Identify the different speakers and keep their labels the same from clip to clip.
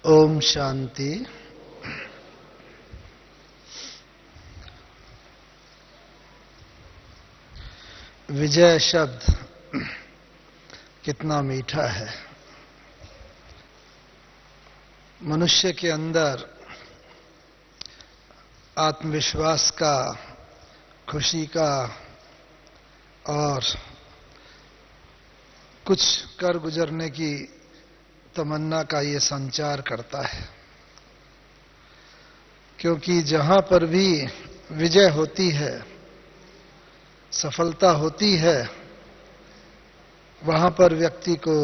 Speaker 1: ओम शांति। विजय शब्द कितना मीठा है। मनुष्य के अंदर आत्मविश्वास का, खुशी का और कुछ कर गुजरने की तमन्ना का ये संचार करता है, क्योंकि जहां पर भी विजय होती है, सफलता होती है, वहां पर व्यक्ति को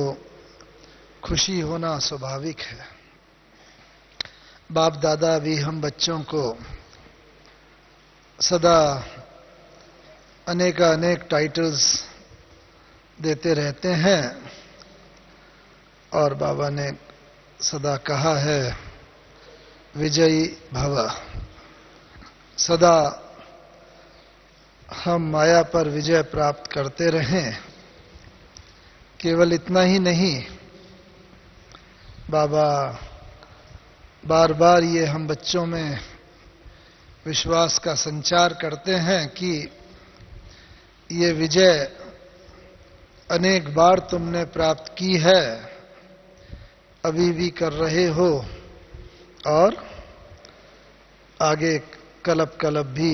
Speaker 1: खुशी होना स्वाभाविक है। बाप दादा भी हम बच्चों को सदा अनेक टाइटल्स देते रहते हैं और बाबा ने सदा कहा है विजयी भव। सदा हम माया पर विजय प्राप्त करते रहें। केवल इतना ही नहीं, बाबा बार बार ये हम बच्चों में विश्वास का संचार करते हैं कि ये विजय अनेक बार तुमने प्राप्त की है, अभी भी कर रहे हो और आगे कलब कलब भी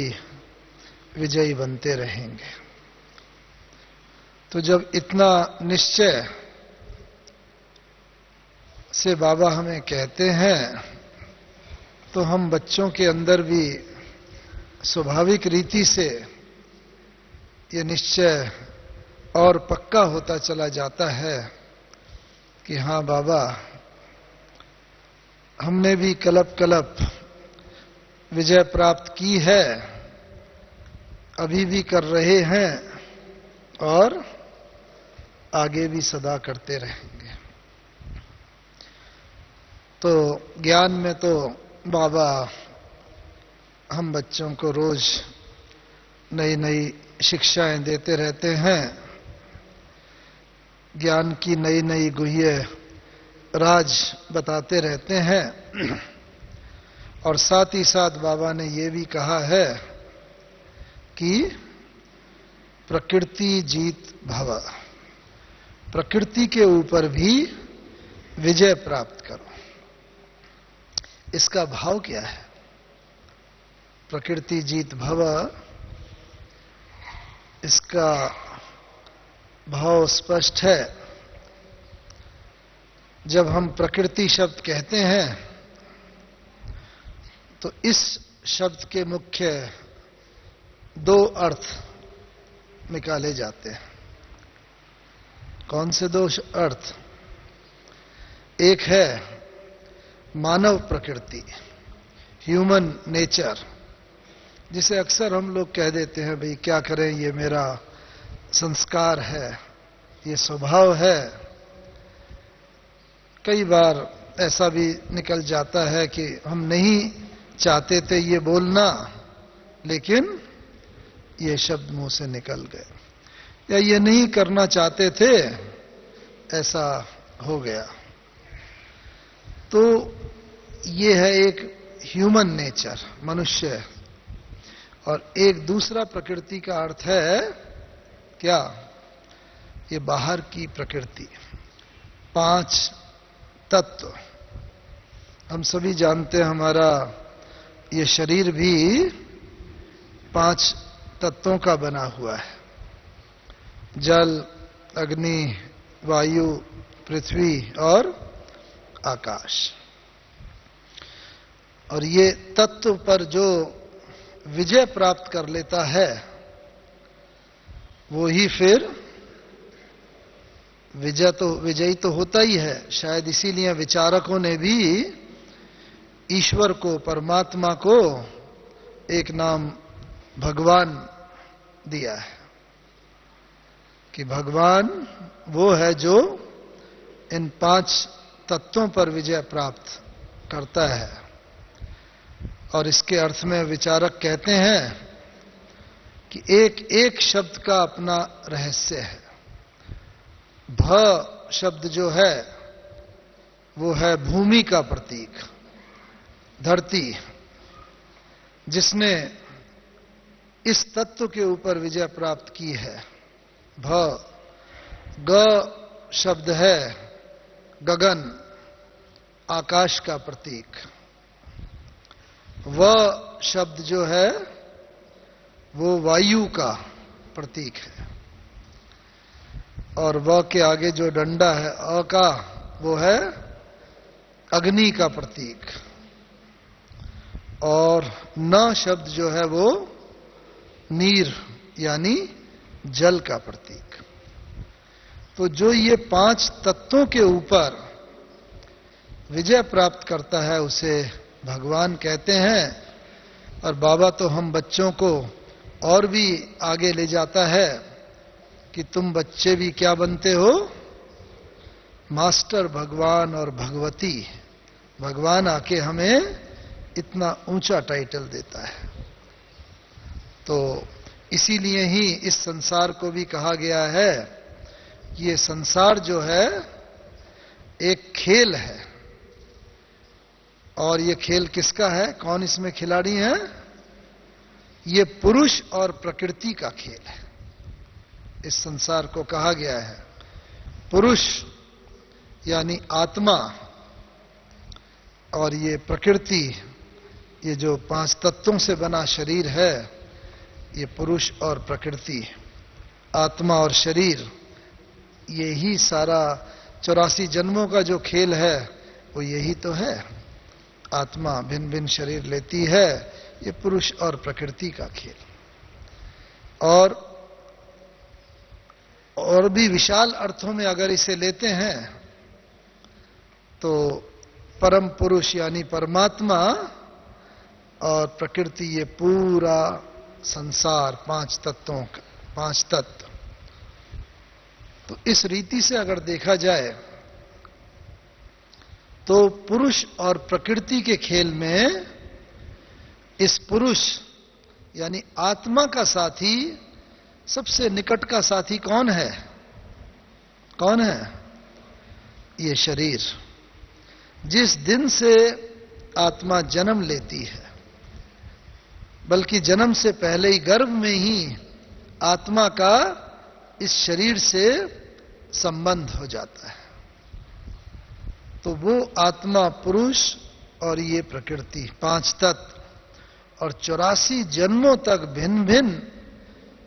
Speaker 1: विजयी बनते रहेंगे। तो जब इतना निश्चय से बाबा हमें कहते हैं, तो हम बच्चों के अंदर भी स्वाभाविक रीति से ये निश्चय और पक्का होता चला जाता है कि हाँ बाबा, हमने भी कलब कलब विजय प्राप्त की है, अभी भी कर रहे हैं और आगे भी सदा करते रहेंगे। तो ज्ञान में तो बाबा हम बच्चों को रोज नई नई शिक्षाएं देते रहते हैं, ज्ञान की नई नई गुह्य राज बताते रहते हैं। और साथ ही साथ बाबा ने ये भी कहा है कि प्रकृति जीत भव, प्रकृति के ऊपर भी विजय प्राप्त करो। इसका भाव क्या है? प्रकृति जीत भव, इसका भाव स्पष्ट है। जब हम प्रकृति शब्द कहते हैं तो इस शब्द के मुख्य दो अर्थ निकाले जाते हैं। कौन से दो अर्थ? एक है मानव प्रकृति, ह्यूमन नेचर, जिसे अक्सर हम लोग कह देते हैं भाई क्या करें, ये मेरा संस्कार है, ये स्वभाव है। कई बार ऐसा भी निकल जाता है कि हम नहीं चाहते थे ये बोलना, लेकिन ये शब्द मुंह से निकल गए, या ये नहीं करना चाहते थे, ऐसा हो गया। तो ये है एक ह्यूमन नेचर, मनुष्य। और एक दूसरा प्रकृति का अर्थ है क्या? ये बाहर की प्रकृति, पांच तत्व। हम सभी जानते हैं हमारा ये शरीर भी पांच तत्वों का बना हुआ है: जल, अग्नि, वायु, पृथ्वी और आकाश। और ये तत्व पर जो विजय प्राप्त कर लेता है, वो ही फिर विजयी तो होता ही है। शायद इसीलिए विचारकों ने भी ईश्वर को, परमात्मा को एक नाम भगवान दिया है कि भगवान वो है जो इन पांच तत्वों पर विजय प्राप्त करता है। और इसके अर्थ में विचारक कहते हैं कि एक एक शब्द का अपना रहस्य है। भ शब्द जो है वो है भूमि का प्रतीक, धरती, जिसने इस तत्व के ऊपर विजय प्राप्त की है। भ ग शब्द है गगन, आकाश का प्रतीक। व शब्द जो है वो वायु का प्रतीक है। और व के आगे जो डंडा है अ का, वो है अग्नि का प्रतीक। और न शब्द जो है वो नीर यानी जल का प्रतीक। तो जो ये 5 तत्वों के ऊपर विजय प्राप्त करता है उसे भगवान कहते हैं। और बाबा तो हम बच्चों को और भी आगे ले जाता है कि तुम बच्चे भी क्या बनते हो, मास्टर भगवान और भगवती। भगवान आके हमें इतना ऊंचा टाइटल देता है। तो इसीलिए ही इस संसार को भी कहा गया है, ये संसार जो है एक खेल है। और ये खेल किसका है, कौन इसमें खिलाड़ी है? ये पुरुष और प्रकृति का खेल है। इस संसार को कहा गया है पुरुष यानी आत्मा, और ये प्रकृति, ये जो 5 तत्वों से बना शरीर है, ये पुरुष और प्रकृति, आत्मा और शरीर, ये ही सारा 84 जन्मों का जो खेल है वो यही तो है। आत्मा भिन्न भिन्न शरीर लेती है, ये पुरुष और प्रकृति का खेल। और भी विशाल अर्थों में अगर इसे लेते हैं तो परम पुरुष यानी परमात्मा और प्रकृति, ये पूरा संसार 5 तत्वों का, 5 तत्व। तो इस रीति से अगर देखा जाए तो पुरुष और प्रकृति के खेल में इस पुरुष यानी आत्मा का साथी, सबसे निकट का साथी कौन है? कौन है? ये शरीर। जिस दिन से आत्मा जन्म लेती है, बल्कि जन्म से पहले ही गर्भ में ही आत्मा का इस शरीर से संबंध हो जाता है। तो वो आत्मा पुरुष और ये प्रकृति, 5 तत्व, और 84 जन्मों तक भिन्न भिन्न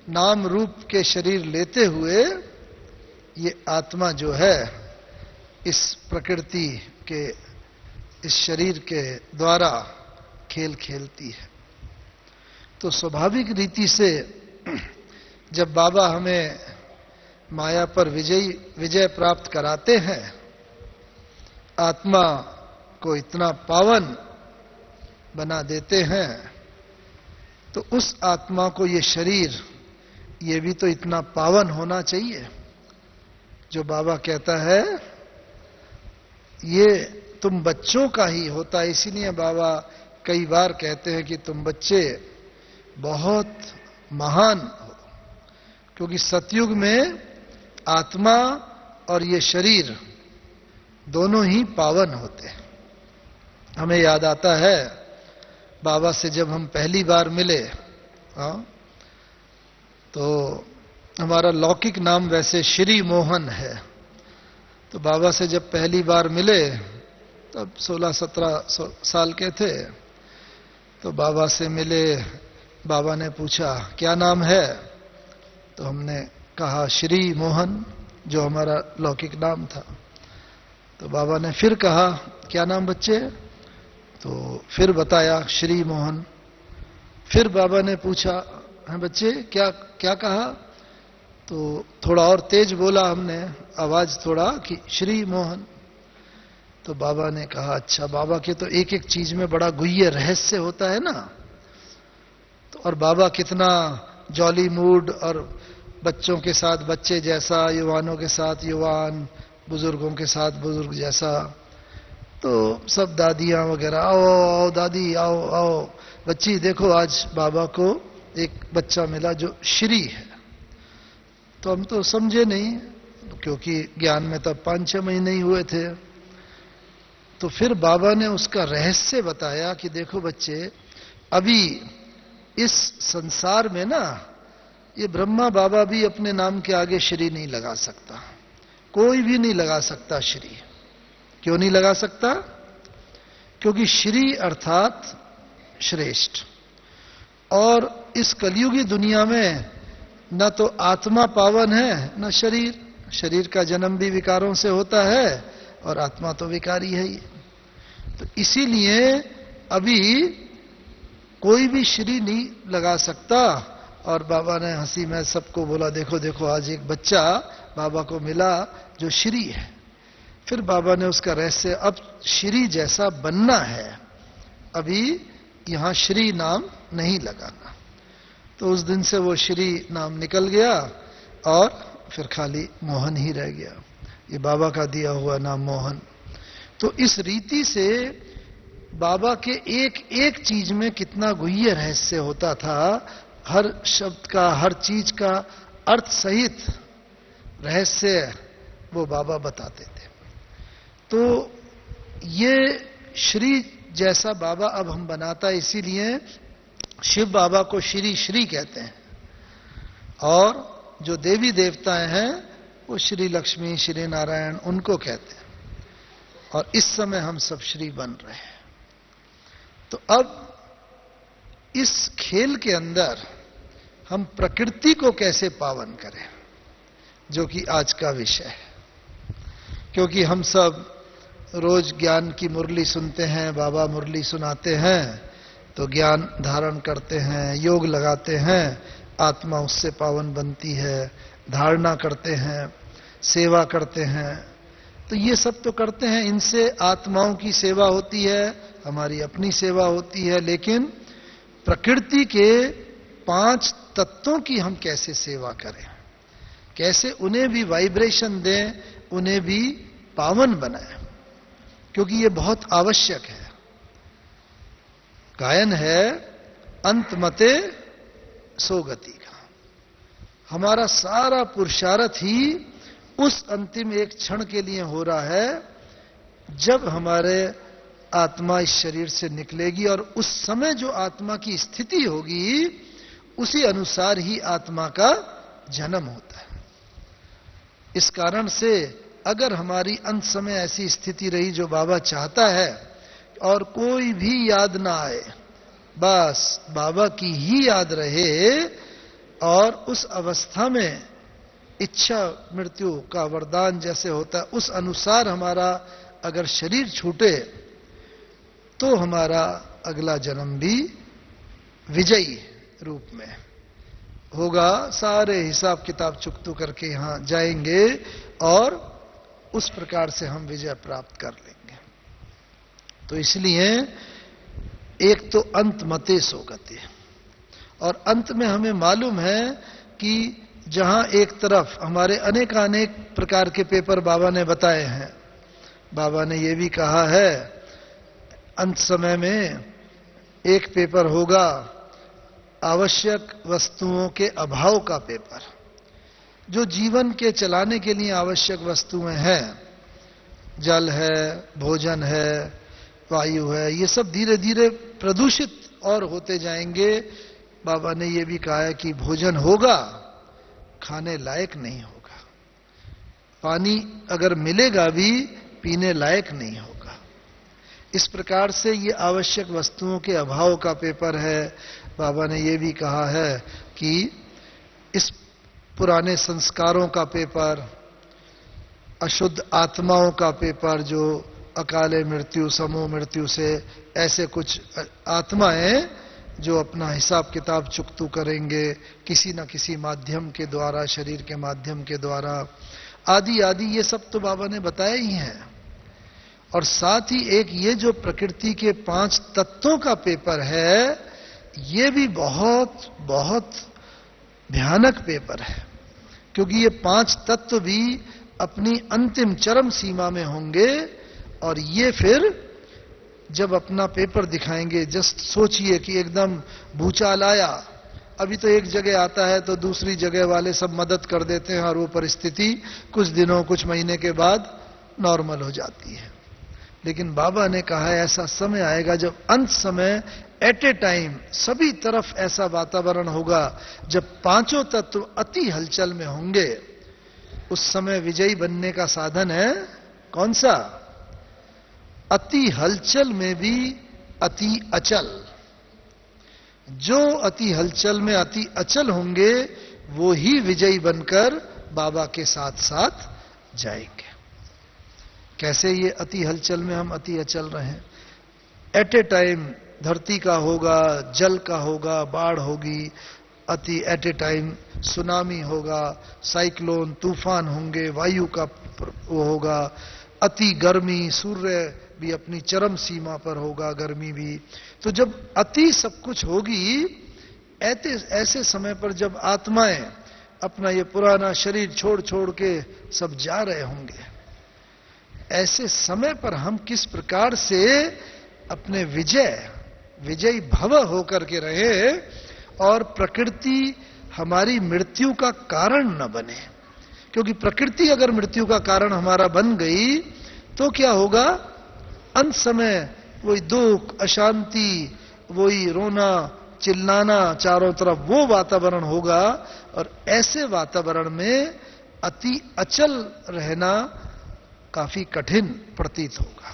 Speaker 1: नाम रूप के शरीर लेते हुए ये आत्मा जो है इस प्रकृति के, इस शरीर के द्वारा खेल खेलती है। तो स्वाभाविक रीति से जब बाबा हमें माया पर विजय प्राप्त कराते हैं, आत्मा को इतना पावन बना देते हैं, तो उस आत्मा को ये शरीर, ये भी तो इतना पावन होना चाहिए। जो बाबा कहता है ये तुम बच्चों का ही होता है। इसीलिए बाबा कई बार कहते हैं कि तुम बच्चे बहुत महान हो, क्योंकि सतयुग में आत्मा और ये शरीर दोनों ही पावन होते हैं। हमें याद आता है बाबा से जब हम पहली बार मिले, तो हमारा लौकिक नाम वैसे श्री मोहन है। तो बाबा से जब पहली बार मिले तब 16-17 साल के थे। तो बाबा से मिले, बाबा ने पूछा क्या नाम है? तो हमने कहा श्री मोहन, जो हमारा लौकिक नाम था। तो बाबा ने फिर कहा क्या नाम बच्चे? तो फिर बताया श्री मोहन। फिर बाबा ने पूछा हैं बच्चे क्या क्या कहा? तो थोड़ा और तेज बोला हमने आवाज थोड़ा कि श्री मोहन। तो बाबा ने कहा अच्छा, बाबा के तो एक एक चीज में बड़ा गुह्य रहस्य होता है ना। तो और बाबा कितना जॉली मूड, और बच्चों के साथ बच्चे जैसा, युवानों के साथ युवान, बुजुर्गों के साथ बुजुर्ग जैसा। तो सब दादियां वगैरह, आओ आओ दादी, आओ आओ बच्ची, देखो आज बाबा को एक बच्चा मिला जो श्री है। तो हम तो समझे नहीं, क्योंकि ज्ञान में तब 5-6 महीने ही हुए थे। तो फिर बाबा ने उसका रहस्य बताया कि देखो बच्चे, अभी इस संसार में ना, ये ब्रह्मा बाबा भी अपने नाम के आगे श्री नहीं लगा सकता, कोई भी नहीं लगा सकता श्री। क्यों नहीं लगा सकता? क्योंकि श्री अर्थात श्रेष्ठ। और इस कलयुगी दुनिया में न तो आत्मा पावन है न शरीर। शरीर का जन्म भी विकारों से होता है और आत्मा तो विकारी है ही। तो इसीलिए अभी कोई भी श्री नहीं लगा सकता। और बाबा ने हंसी में सबको बोला, देखो देखो आज एक बच्चा बाबा को मिला जो श्री है। फिर बाबा ने उसका रहस्य, अब श्री जैसा बनना है, अभी यहां श्री नाम नहीं लगाना। तो उस दिन से वो श्री नाम निकल गया और फिर खाली मोहन ही रह गया। ये बाबा का दिया हुआ नाम मोहन। तो इस रीति से बाबा के एक एक चीज में कितना गुह्य रहस्य होता था। हर शब्द का, हर चीज का अर्थ सहित रहस्य वो बाबा बताते थे। तो ये श्री जैसा बाबा अब हम बनाता है, इसीलिए शिव बाबा को श्री श्री कहते हैं। और जो देवी देवताएं हैं वो श्री लक्ष्मी, श्री नारायण, उनको कहते हैं। और इस समय हम सब श्री बन रहे हैं। तो अब इस खेल के अंदर हम प्रकृति को कैसे पावन करें, जो कि आज का विषय है। क्योंकि हम सब रोज ज्ञान की मुरली सुनते हैं, बाबा मुरली सुनाते हैं, तो ज्ञान धारण करते हैं, योग लगाते हैं, आत्मा उससे पावन बनती है, धारणा करते हैं, सेवा करते हैं। तो ये सब तो करते हैं, इनसे आत्माओं की सेवा होती है, हमारी अपनी सेवा होती है। लेकिन प्रकृति के 5 तत्वों की हम कैसे सेवा करें, कैसे उन्हें भी वाइब्रेशन दें, उन्हें भी पावन बनाएं, क्योंकि ये बहुत आवश्यक है। गायन है अंत मते सो गति का। हमारा सारा पुरुषार्थ ही उस अंतिम एक क्षण के लिए हो रहा है जब हमारे आत्मा इस शरीर से निकलेगी। और उस समय जो आत्मा की स्थिति होगी उसी अनुसार ही आत्मा का जन्म होता है। इस कारण से अगर हमारी अंत समय ऐसी स्थिति रही जो बाबा चाहता है और कोई भी याद ना आए, बस बाबा की ही याद रहे, और उस अवस्था में इच्छा मृत्यु का वरदान जैसे होता है उस अनुसार हमारा अगर शरीर छूटे तो हमारा अगला जन्म भी विजयी रूप में होगा। सारे हिसाब किताब चुकतू करके यहां जाएंगे और उस प्रकार से हम विजय प्राप्त कर लेंगे। तो इसलिए एक तो अंत मते सो गति, और अंत में हमें मालूम है कि जहां एक तरफ हमारे अनेक प्रकार के पेपर बाबा ने बताए हैं। बाबा ने यह भी कहा है अंत समय में एक पेपर होगा आवश्यक वस्तुओं के अभाव का पेपर। जो जीवन के चलाने के लिए आवश्यक वस्तुएं हैं, जल है, भोजन है, वायु है, ये सब धीरे धीरे प्रदूषित और होते जाएंगे। बाबा ने यह भी कहा है कि भोजन होगा, खाने लायक नहीं होगा। पानी अगर मिलेगा भी पीने लायक नहीं होगा। इस प्रकार से ये आवश्यक वस्तुओं के अभाव का पेपर है। बाबा ने यह भी कहा है कि इस पुराने संस्कारों का पेपर, अशुद्ध आत्माओं का पेपर, जो अकाले मृत्यु, समूह मृत्यु से ऐसे कुछ आत्माएं जो अपना हिसाब किताब चुकतू करेंगे किसी न किसी माध्यम के द्वारा, शरीर के माध्यम के द्वारा, आदि आदि, ये सब तो बाबा ने बताया ही है। और साथ ही एक ये जो प्रकृति के 5 तत्वों का पेपर है, ये भी बहुत बहुत भयानक पेपर है। क्योंकि ये 5 तत्व भी अपनी अंतिम चरम सीमा में होंगे और ये फिर जब अपना पेपर दिखाएंगे, जस्ट सोचिए कि एकदम भूचाल आया, अभी तो एक जगह आता है तो दूसरी जगह वाले सब मदद कर देते हैं और वो परिस्थिति कुछ दिनों, कुछ महीने के बाद नॉर्मल हो जाती है। लेकिन बाबा ने कहा है ऐसा समय आएगा जब अंत समय एट ए टाइम सभी तरफ ऐसा वातावरण होगा जब पांचों तत्व अति हलचल में होंगे। उस समय विजयी बनने का साधन है कौन सा? अति हलचल में भी अति अचल। जो अति हलचल में अति अचल होंगे वो ही विजयी बनकर बाबा के साथ साथ जाएंगे। कैसे ये अति हलचल में हम अति अचल रहे? एट ए टाइम धरती का होगा, जल का होगा, बाढ़ होगी, अति एट ए टाइम सुनामी होगा, साइक्लोन तूफान होंगे, वायु का वो होगा, अति गर्मी, सूर्य भी अपनी चरम सीमा पर होगा, गर्मी भी। तो जब अति सब कुछ होगी, ऐसे समय पर जब आत्माएं अपना ये पुराना शरीर छोड़ छोड़ के सब जा रहे होंगे, ऐसे समय पर हम किस प्रकार से अपने विजयी भव होकर के रहे और प्रकृति हमारी मृत्यु का कारण न बने। क्योंकि प्रकृति अगर मृत्यु का कारण हमारा बन गई तो क्या होगा? अंत समय वही दुख, अशांति, वही रोना चिल्लाना चारों तरफ, वो वातावरण होगा। और ऐसे वातावरण में अति अचल रहना काफी कठिन प्रतीत होगा।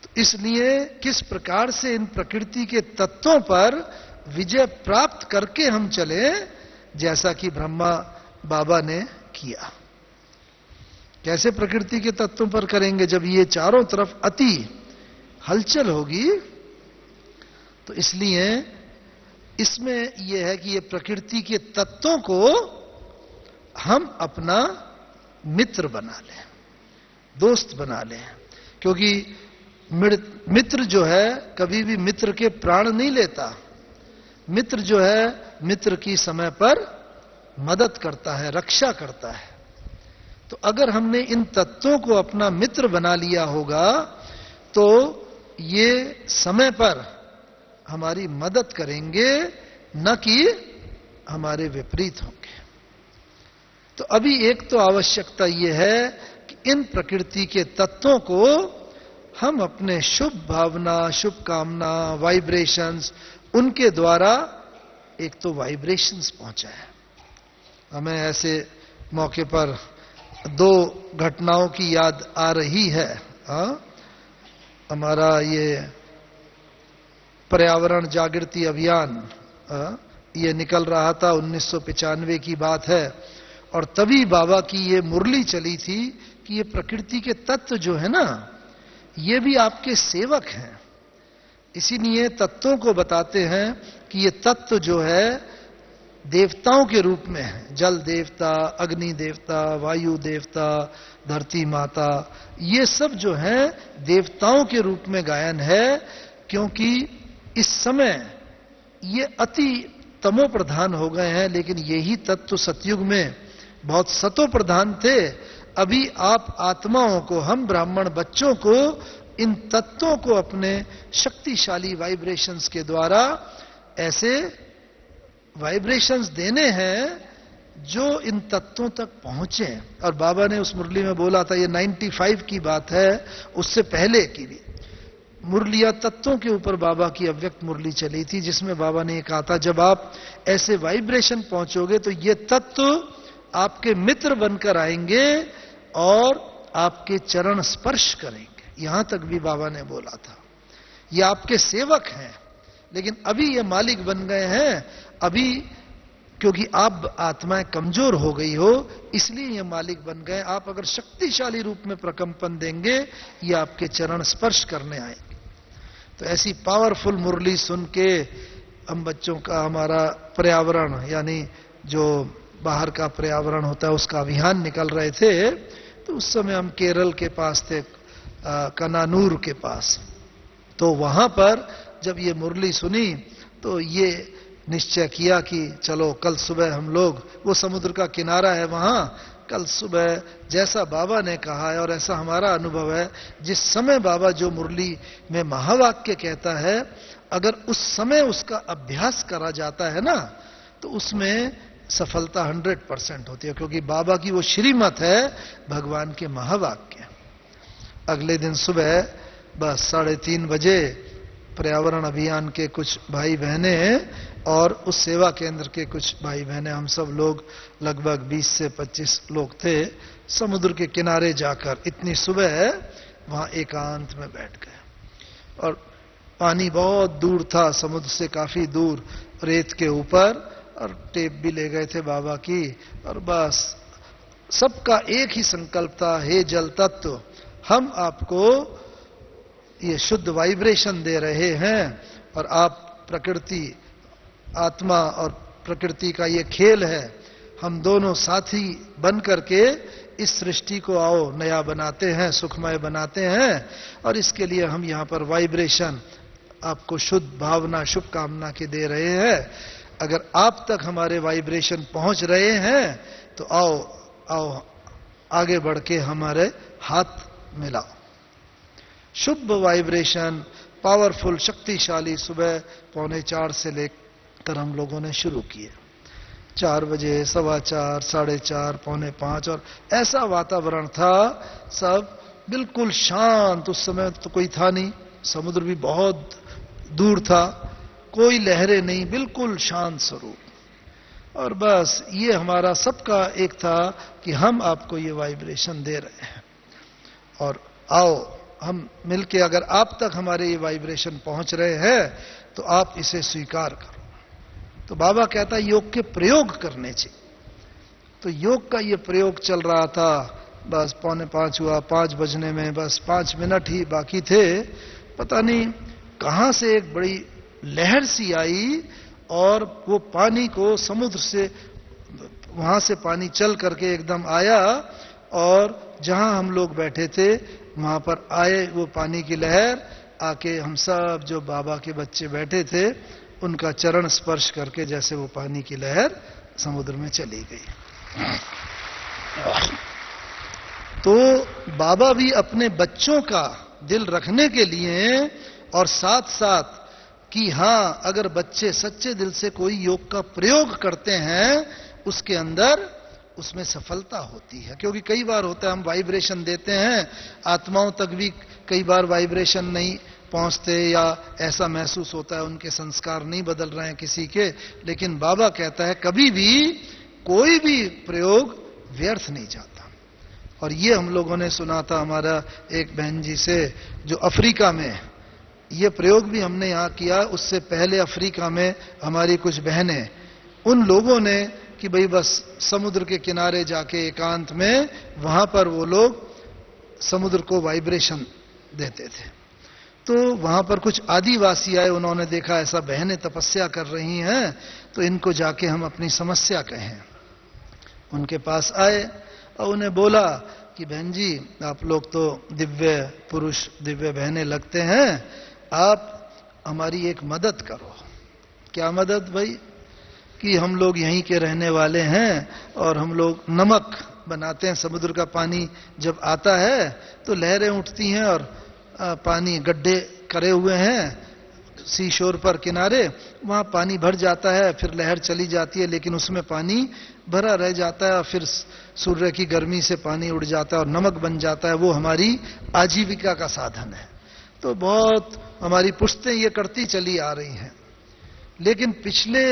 Speaker 1: तो इसलिए किस प्रकार से इन प्रकृति के तत्वों पर विजय प्राप्त करके हम चले, जैसा कि ब्रह्मा बाबा ने किया। कैसे प्रकृति के तत्वों पर करेंगे? जब ये चारों तरफ अति हलचल होगी। तो इसलिए इसमें यह है कि ये प्रकृति के तत्वों को हम अपना मित्र बना लें, दोस्त बना लें। क्योंकि मित्र जो है कभी भी मित्र के प्राण नहीं लेता। मित्र जो है मित्र की समय पर मदद करता है, रक्षा करता है। तो अगर हमने इन तत्वों को अपना मित्र बना लिया होगा तो ये समय पर हमारी मदद करेंगे, न कि हमारे विपरीत होंगे। तो अभी एक तो आवश्यकता यह है कि इन प्रकृति के तत्वों को हम अपने शुभ भावना, शुभ कामना, वाइब्रेशंस, उनके द्वारा एक तो वाइब्रेशंस पहुंचाए। हमें ऐसे मौके पर दो घटनाओं की याद आ रही है। हमारा ये पर्यावरण जागृति अभियान ये निकल रहा था, 1995 की बात है। और तभी बाबा की ये मुरली चली थी कि ये प्रकृति के तत्व जो है ना, ये भी आपके सेवक हैं। इसीलिए तत्वों को बताते हैं कि ये तत्व जो है देवताओं के रूप में है। जल देवता, अग्नि देवता, वायु देवता, धरती माता, ये सब जो है देवताओं के रूप में गायन है। क्योंकि इस समय ये अति तमो प्रधान हो गए हैं, लेकिन यही तत्व सतयुग में बहुत सतो प्रधान थे। अभी आप आत्माओं को, हम ब्राह्मण बच्चों को इन तत्वों को अपने शक्तिशाली वाइब्रेशंस के द्वारा ऐसे वाइब्रेशंस देने हैं जो इन तत्वों तक पहुंचे। और बाबा ने उस मुरली में बोला था, ये 95 की बात है, उससे पहले की भी मुरलिया तत्वों के ऊपर बाबा की अव्यक्त मुरली चली थी, जिसमें बाबा ने कहा था जब आप ऐसे वाइब्रेशन पहुंचोगे तो ये तत्व आपके मित्र बनकर आएंगे और आपके चरण स्पर्श करेंगे। यहां तक भी बाबा ने बोला था ये आपके सेवक हैं, लेकिन अभी ये मालिक बन गए हैं। अभी क्योंकि आप आत्माएं कमजोर हो गई हो, इसलिए ये मालिक बन गए। आप अगर शक्तिशाली रूप में प्रकंपन देंगे, ये आपके चरण स्पर्श करने आएंगे। तो ऐसी पावरफुल मुरली सुन के हम बच्चों का, हमारा पर्यावरण यानी जो बाहर का पर्यावरण होता है उसका अभियान निकल रहे थे। तो उस समय हम केरल के पास थे, कनानूर के पास। तो वहां पर जब ये मुरली सुनी तो ये निश्चय किया कि चलो कल सुबह हम लोग, वो समुद्र का किनारा है वहां, कल सुबह जैसा बाबा ने कहा है और ऐसा हमारा अनुभव है, जिस समय बाबा जो मुरली में महावाक्य कहता है, अगर उस समय उसका अभ्यास करा जाता है ना, तो उसमें सफलता 100% होती है। क्योंकि बाबा की वो श्रीमत है भगवान के महावाक्य। अगले दिन सुबह बस 3:30 बजे पर्यावरण अभियान के कुछ भाई बहने और उस सेवा केंद्र के कुछ भाई बहने, हम सब लोग लगभग 20 से 25 लोग थे, समुद्र के किनारे जाकर इतनी सुबह वहां एकांत में बैठ गए। और पानी बहुत दूर था, समुद्र से काफी दूर, रेत के ऊपर, और टेप भी ले गए थे बाबा की। और बस सबका एक ही संकल्प था, हे जल तत्व, हम आपको ये शुद्ध वाइब्रेशन दे रहे हैं और आप प्रकृति, आत्मा और प्रकृति का ये खेल है, हम दोनों साथी बन करके इस सृष्टि को आओ नया बनाते हैं, सुखमय बनाते हैं। और इसके लिए हम यहां पर वाइब्रेशन आपको शुद्ध भावना, शुभकामना के दे रहे हैं। अगर आप तक हमारे वाइब्रेशन पहुंच रहे हैं तो आओ आओ आगे बढ़ के हमारे हाथ मिलाओ। शुभ वाइब्रेशन, पावरफुल, शक्तिशाली, सुबह 3:45 से लेकर हम लोगों ने शुरू किए। 4 बजे, 4:15, 4:30, 4:45, और ऐसा वातावरण था, सब बिल्कुल शांत। उस समय तो कोई था नहीं, समुद्र भी बहुत दूर था, कोई लहरें नहीं, बिल्कुल शांत स्वरूप। और बस ये हमारा सबका एक था कि हम आपको ये वाइब्रेशन दे रहे हैं और आओ हम मिलके, अगर आप तक हमारे ये वाइब्रेशन पहुंच रहे हैं तो आप इसे स्वीकार करो। तो बाबा कहता है योग के प्रयोग करने चाहिए। तो योग का ये प्रयोग चल रहा था। बस 4:45 हुआ, 5 बजने में बस 5 मिनट ही बाकी थे। पता नहीं कहां से एक बड़ी लहर सी आई और वो पानी को समुद्र से, वहां से पानी चल करके एकदम आया और जहां हम लोग बैठे थे वहां पर आए वो पानी की लहर, आके हम सब जो बाबा के बच्चे बैठे थे उनका चरण स्पर्श करके जैसे वो पानी की लहर समुद्र में चली गई। तो बाबा भी अपने बच्चों का दिल रखने के लिए और साथ साथ कि हां अगर बच्चे सच्चे दिल से कोई योग का प्रयोग करते हैं उसके अंदर उसमें सफलता होती है। क्योंकि कई बार होता है हम वाइब्रेशन देते हैं, आत्माओं तक भी कई बार वाइब्रेशन नहीं पहुंचते या ऐसा महसूस होता है उनके संस्कार नहीं बदल रहे हैं किसी के। लेकिन बाबा कहता है कभी भी कोई भी प्रयोग व्यर्थ नहीं जाता। और ये हम लोगों ने सुना था हमारा एक बहन जी से जो अफ्रीका में, ये प्रयोग भी हमने यहां किया, उससे पहले अफ्रीका में हमारी कुछ बहनें, उन लोगों ने कि भाई बस समुद्र के किनारे जाके एकांत में वहां पर वो लोग समुद्र को वाइब्रेशन देते थे। तो वहां पर कुछ आदिवासी आए, उन्होंने देखा ऐसा बहनें तपस्या कर रही हैं तो इनको जाके हम अपनी समस्या कहें। उनके पास आए और उन्हें बोला कि बहन जी आप लोग तो दिव्य पुरुष, दिव्य बहनें लगते हैं, आप हमारी एक मदद करो। क्या मदद भाई? कि हम लोग यहीं के रहने वाले हैं और हम लोग नमक बनाते हैं। समुद्र का पानी जब आता है तो लहरें उठती हैं और पानी, गड्ढे करे हुए हैं सी शोर पर किनारे, वहां पानी भर जाता है, फिर लहर चली जाती है लेकिन उसमें पानी भरा रह जाता है और फिर सूर्य की गर्मी से पानी उड़ जाता है और नमक बन जाता है। वो हमारी आजीविका का साधन है। तो बहुत हमारी पुश्तें ये करती चली आ रही हैं। लेकिन पिछले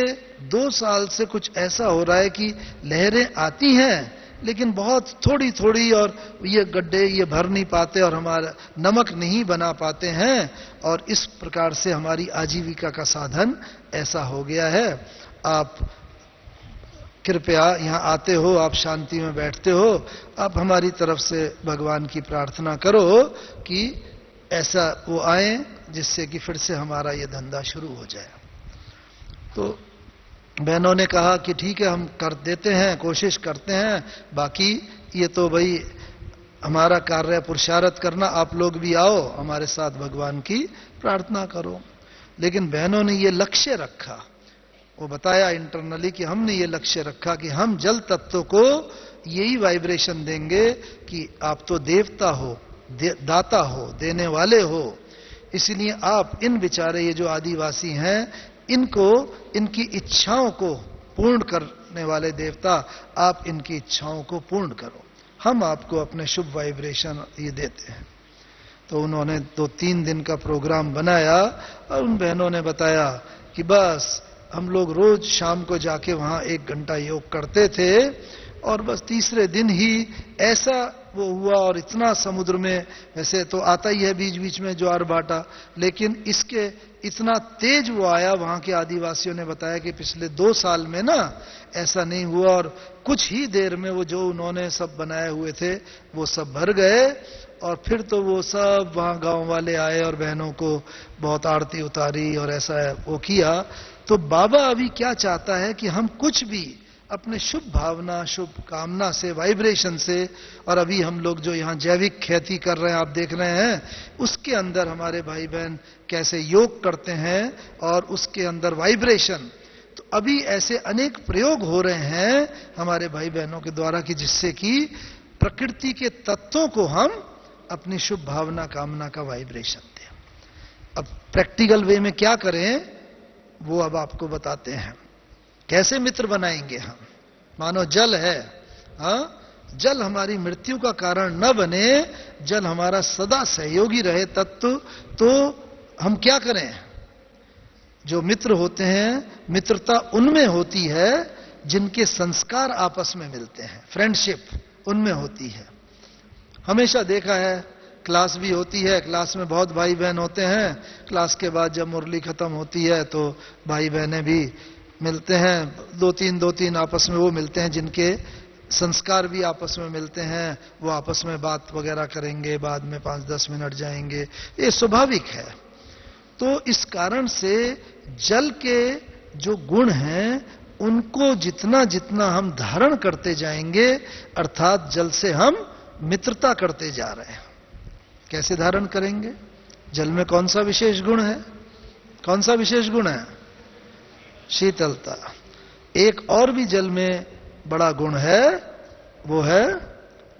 Speaker 1: 2 साल से कुछ ऐसा हो रहा है कि लहरें आती हैं लेकिन बहुत थोड़ी थोड़ी, और ये गड्ढे ये भर नहीं पाते और हमारा नमक नहीं बना पाते हैं, और इस प्रकार से हमारी आजीविका का साधन ऐसा हो गया है। आप कृपया यहाँ आते हो, आप शांति में बैठते हो, आप हमारी तरफ से भगवान की प्रार्थना करो कि ऐसा वो आए जिससे कि फिर से हमारा ये धंधा शुरू हो जाए। तो बहनों ने कहा कि ठीक है हम कर देते हैं, कोशिश करते हैं, बाकी ये तो भाई हमारा कार्य है पुरुषार्थ करना, आप लोग भी आओ हमारे साथ भगवान की प्रार्थना करो। लेकिन बहनों ने ये लक्ष्य रखा, वो बताया इंटरनली कि हमने ये लक्ष्य रखा कि हम जल तत्व को यही वाइब्रेशन देंगे कि आप तो देवता हो, दाता हो, देने वाले हो, इसलिए आप इन बेचारे ये जो आदिवासी हैं इनको, इनकी इच्छाओं को पूर्ण करने वाले देवता, आप इनकी इच्छाओं को पूर्ण करो। हम आपको अपने शुभ वाइब्रेशन ये देते हैं। तो उन्होंने 2-3 दिन का प्रोग्राम बनाया और उन बहनों ने बताया कि बस हम लोग रोज शाम को जाके वहां 1 घंटा योग करते थे और बस तीसरे दिन ही ऐसा वो हुआ और इतना समुद्र में, वैसे तो आता ही है बीच बीच में ज्वार भाटा, लेकिन इसके इतना तेज वो आया। वहां के आदिवासियों ने बताया कि पिछले 2 साल में ना ऐसा नहीं हुआ और कुछ ही देर में वो जो उन्होंने सब बनाए हुए थे वो सब भर गए। और फिर तो वो सब वहां गांव वाले आए और बहनों को बहुत आरती उतारी और ऐसा वो किया। तो बाबा अभी क्या चाहता है कि हम कुछ भी अपने शुभ भावना, शुभ कामना से, वाइब्रेशन से, और अभी हम लोग जो यहां जैविक खेती कर रहे हैं आप देख रहे हैं, उसके अंदर हमारे भाई बहन कैसे योग करते हैं और उसके अंदर वाइब्रेशन। तो अभी ऐसे अनेक प्रयोग हो रहे हैं हमारे भाई बहनों के द्वारा कि जिससे कि प्रकृति के तत्वों को हम अपनी शुभ भावना कामना का वाइब्रेशन दें। अब प्रैक्टिकल वे में क्या करें वो अब आपको बताते हैं। कैसे मित्र बनाएंगे हम? मानो जल है, हाँ, जल हमारी मृत्यु का कारण न बने, जल हमारा सदा सहयोगी रहे तत्व, तो हम क्या करें? जो मित्र होते हैं, मित्रता उनमें होती है जिनके संस्कार आपस में मिलते हैं, फ्रेंडशिप उनमें होती है। हमेशा देखा है, क्लास भी होती है, क्लास में बहुत भाई बहन होते हैं, क्लास के बाद जब मुरली खत्म होती है तो भाई बहनें भी मिलते हैं, 2-3 आपस में वो मिलते हैं जिनके संस्कार भी आपस में मिलते हैं, वो आपस में बात वगैरह करेंगे, बाद में 5-10 मिनट जाएंगे, ये स्वाभाविक है। तो इस कारण से जल के जो गुण हैं उनको जितना जितना हम धारण करते जाएंगे, अर्थात जल से हम मित्रता करते जा रहे हैं। कैसे धारण करेंगे? जल में कौन सा विशेष गुण है? कौन सा विशेष गुण है? शीतलता। एक और भी जल में बड़ा गुण है, वो है,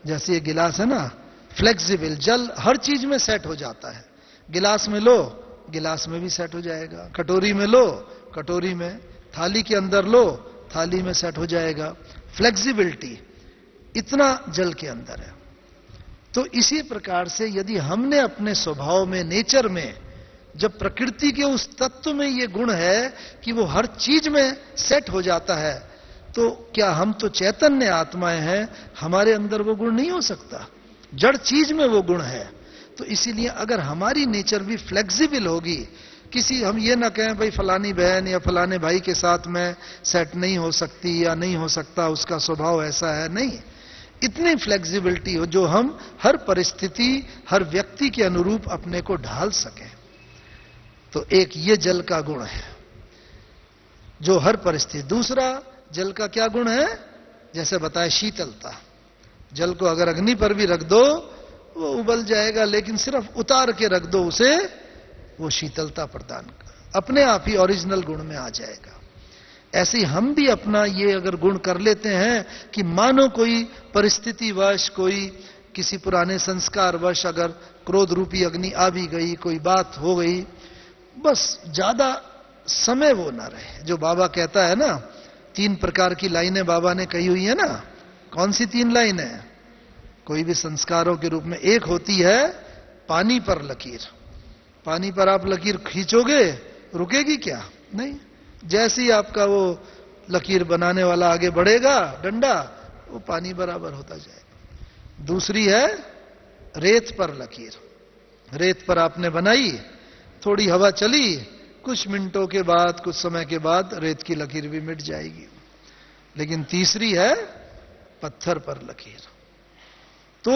Speaker 1: जैसे ये गिलास है ना, फ्लेक्सिबल, जल हर चीज में सेट हो जाता है। गिलास में लो, गिलास में भी सेट हो जाएगा, कटोरी में लो, कटोरी में, थाली के अंदर लो, थाली में सेट हो जाएगा। फ्लेक्सिबिलिटी इतना जल के अंदर है। तो इसी प्रकार से यदि हमने अपने स्वभाव में, नेचर में, जब प्रकृति के उस तत्व में ये गुण है कि वो हर चीज में सेट हो जाता है, तो क्या हम तो चैतन्य आत्माएं हैं, हमारे अंदर वो गुण नहीं हो सकता? जड़ चीज में वो गुण है। तो इसीलिए अगर हमारी नेचर भी फ्लेक्सिबल होगी, किसी, हम ये ना कहें भाई फलानी बहन या फलाने भाई के साथ में सेट नहीं हो सकती या नहीं हो सकता, उसका स्वभाव ऐसा है, नहीं, इतनी फ्लेक्सिबिलिटी हो जो हम हर परिस्थिति, हर व्यक्ति के अनुरूप अपने को ढाल सकें। तो एक ये जल का गुण है जो हर परिस्थिति। दूसरा जल का क्या गुण है? जैसे बताया, शीतलता। जल को अगर अग्नि पर भी रख दो वो उबल जाएगा, लेकिन सिर्फ उतार के रख दो उसे, वो शीतलता प्रदान कर अपने आप ही ओरिजिनल गुण में आ जाएगा। ऐसे ही हम भी अपना ये अगर गुण कर लेते हैं कि मानो कोई परिस्थितिवश, कोई किसी पुराने संस्कार वश अगर क्रोध रूपी अग्नि आ भी गई, कोई बात हो गई, बस ज्यादा समय वो ना रहे। जो बाबा कहता है ना, 3 प्रकार की लाइनें बाबा ने कही हुई है ना। कौन सी 3 लाइनें? कोई भी संस्कारों के रूप में एक होती है पानी पर लकीर। पानी पर आप लकीर खींचोगे, रुकेगी क्या? नहीं। जैसे ही आपका वो लकीर बनाने वाला आगे बढ़ेगा, डंडा, वो पानी बराबर होता जाएगा। दूसरी है रेत पर लकीर। रेत पर आपने बनाई, थोड़ी हवा चली, कुछ मिनटों के बाद, कुछ समय के बाद रेत की लकीर भी मिट जाएगी। लेकिन तीसरी है पत्थर पर लकीर। तो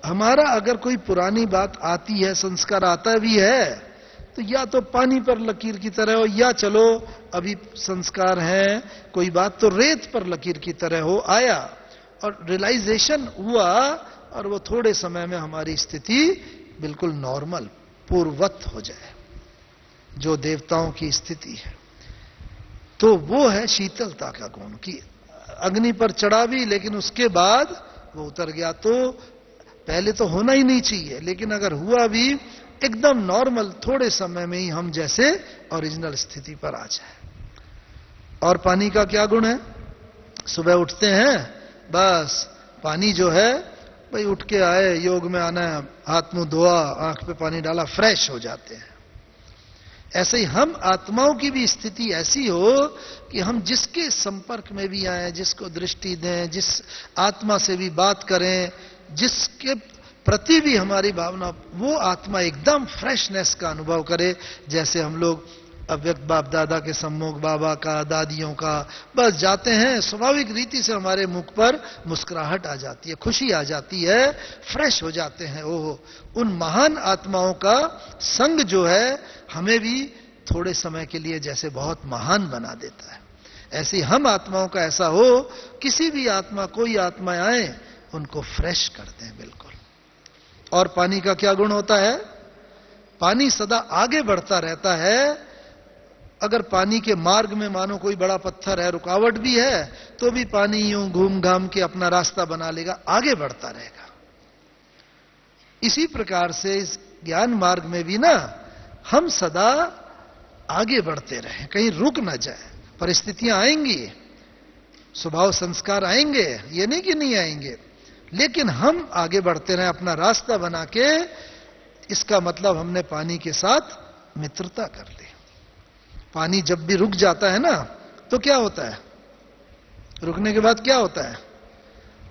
Speaker 1: हमारा अगर कोई पुरानी बात आती है, संस्कार आता भी है, तो या तो पानी पर लकीर की तरह हो, या चलो अभी संस्कार है, कोई बात तो रेत पर लकीर की तरह हो, आया और रियलाइजेशन हुआ, और वो थोड़े समय में हमारी स्थिति बिल्कुल नॉर्मल, पूर्ववत हो जाए, जो देवताओं की स्थिति है। तो वो है शीतलता का गुण कि अग्नि पर चढ़ा भी, लेकिन उसके बाद वो उतर गया। तो पहले तो होना ही नहीं चाहिए, लेकिन अगर हुआ भी, एकदम नॉर्मल, थोड़े समय में ही हम जैसे ओरिजिनल स्थिति पर आ जाए। और पानी का क्या गुण है? सुबह उठते हैं, बस पानी जो है भाई उठ के आए, योग में आना है, हाथ मुंह धोआ, आंख पे पानी डाला, फ्रेश हो जाते हैं। ऐसे ही हम आत्माओं की भी स्थिति ऐसी हो कि हम जिसके संपर्क में भी आए, जिसको दृष्टि दें, जिस आत्मा से भी बात करें, जिसके प्रति भी हमारी भावना, वो आत्मा एकदम फ्रेशनेस का अनुभव करे। जैसे हम लोग अव्यक्त बाप दादा के सम्मुख, बाबा का, दादियों का, बस जाते हैं, स्वाभाविक रीति से हमारे मुख पर मुस्कुराहट आ जाती है, खुशी आ जाती है, फ्रेश हो जाते हैं। ओह, उन महान आत्माओं का संग जो है हमें भी थोड़े समय के लिए जैसे बहुत महान बना देता है। ऐसे ही हम आत्माओं का ऐसा हो, किसी भी आत्मा, कोई आत्मा आए, उनको फ्रेश करते हैं बिल्कुल। और पानी का क्या गुण होता है? पानी सदा आगे बढ़ता रहता है। अगर पानी के मार्ग में मानो कोई बड़ा पत्थर है, रुकावट भी है, तो भी पानी यूं घूम घाम के अपना रास्ता बना लेगा, आगे बढ़ता रहेगा। इसी प्रकार से इस ज्ञान मार्ग में भी ना हम सदा आगे बढ़ते रहें, कहीं रुक ना जाए। परिस्थितियां आएंगी, स्वभाव संस्कार आएंगे, ये नहीं कि नहीं आएंगे, लेकिन हम आगे बढ़ते रहें अपना रास्ता बना के। इसका मतलब हमने पानी के साथ मित्रता कर ली। पानी जब भी रुक जाता है ना, तो क्या होता है? रुकने के बाद क्या होता है?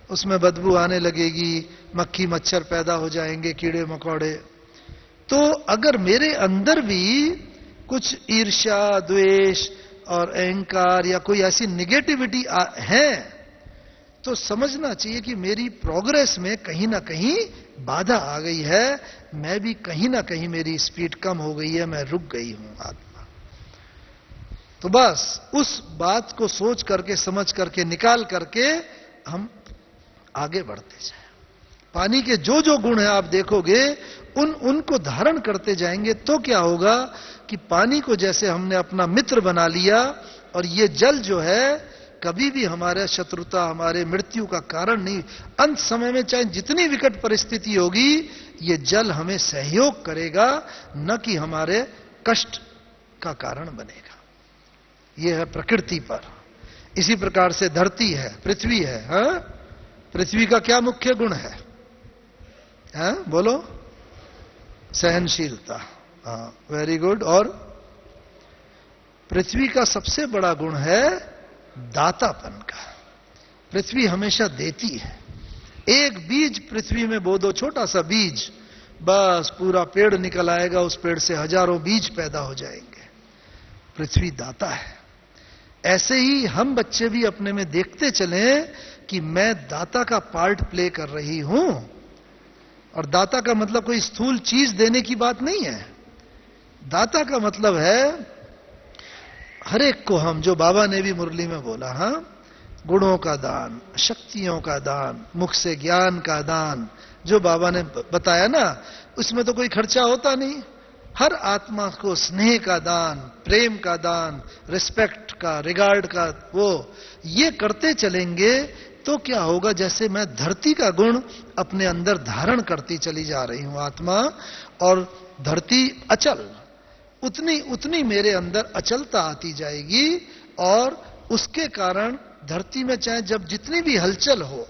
Speaker 1: उसमें बदबू आने लगेगी, मक्खी मच्छर पैदा हो जाएंगे, कीड़े मकोड़े। तो अगर मेरे अंदर भी कुछ ईर्ष्या, द्वेष और अहंकार या कोई ऐसी निगेटिविटी है, तो समझना चाहिए कि मेरी प्रोग्रेस में कहीं ना कहीं बाधा आ गई है, मैं भी कहीं ना कहीं मेरी स्पीड कम हो गई है, मैं रुक गई हूं आत्मा। तो बस उस बात को सोच करके, समझ करके, निकाल करके हम आगे बढ़ते जाएं। पानी के जो जो गुण है आप देखोगे, उनको धारण करते जाएंगे तो क्या होगा कि पानी को जैसे हमने अपना मित्र बना लिया, और ये जल जो है कभी भी हमारे शत्रुता, हमारे मृत्यु का कारण नहीं। अंत समय में चाहे जितनी विकट परिस्थिति होगी, ये जल हमें सहयोग करेगा, न कि हमारे कष्ट का कारण बनेगा। यह है प्रकृति पर। इसी प्रकार से धरती है, पृथ्वी है। हाँ? पृथ्वी का क्या मुख्य गुण है? हाँ? बोलो। सहनशीलता। हाँ, वेरी गुड। और पृथ्वी का सबसे बड़ा गुण है दातापन का। पृथ्वी हमेशा देती है। एक बीज पृथ्वी में बो दो, छोटा सा बीज, बस पूरा पेड़ निकल आएगा, उस पेड़ से हजारों बीज पैदा हो जाएंगे। पृथ्वी दाता है। ऐसे ही हम बच्चे भी अपने में देखते चलें कि मैं दाता का पार्ट प्ले कर रही हूं। और दाता का मतलब कोई स्थूल चीज देने की बात नहीं है। दाता का मतलब है हर एक को हम, जो बाबा ने भी मुरली में बोला, हां, गुणों का दान, शक्तियों का दान, मुख से ज्ञान का दान, जो बाबा ने बताया ना, उसमें तो कोई खर्चा होता नहीं। हर आत्मा को स्नेह का दान, प्रेम का दान, रिस्पेक्ट का, रिगार्ड का, वो ये करते चलेंगे तो क्या होगा? जैसे मैं धरती का गुण अपने अंदर धारण करती चली जा रही हूं आत्मा, और धरती अचल, उतनी उतनी मेरे अंदर अचलता आती जाएगी। और उसके कारण धरती में चाहे जब जितनी भी हलचल हो,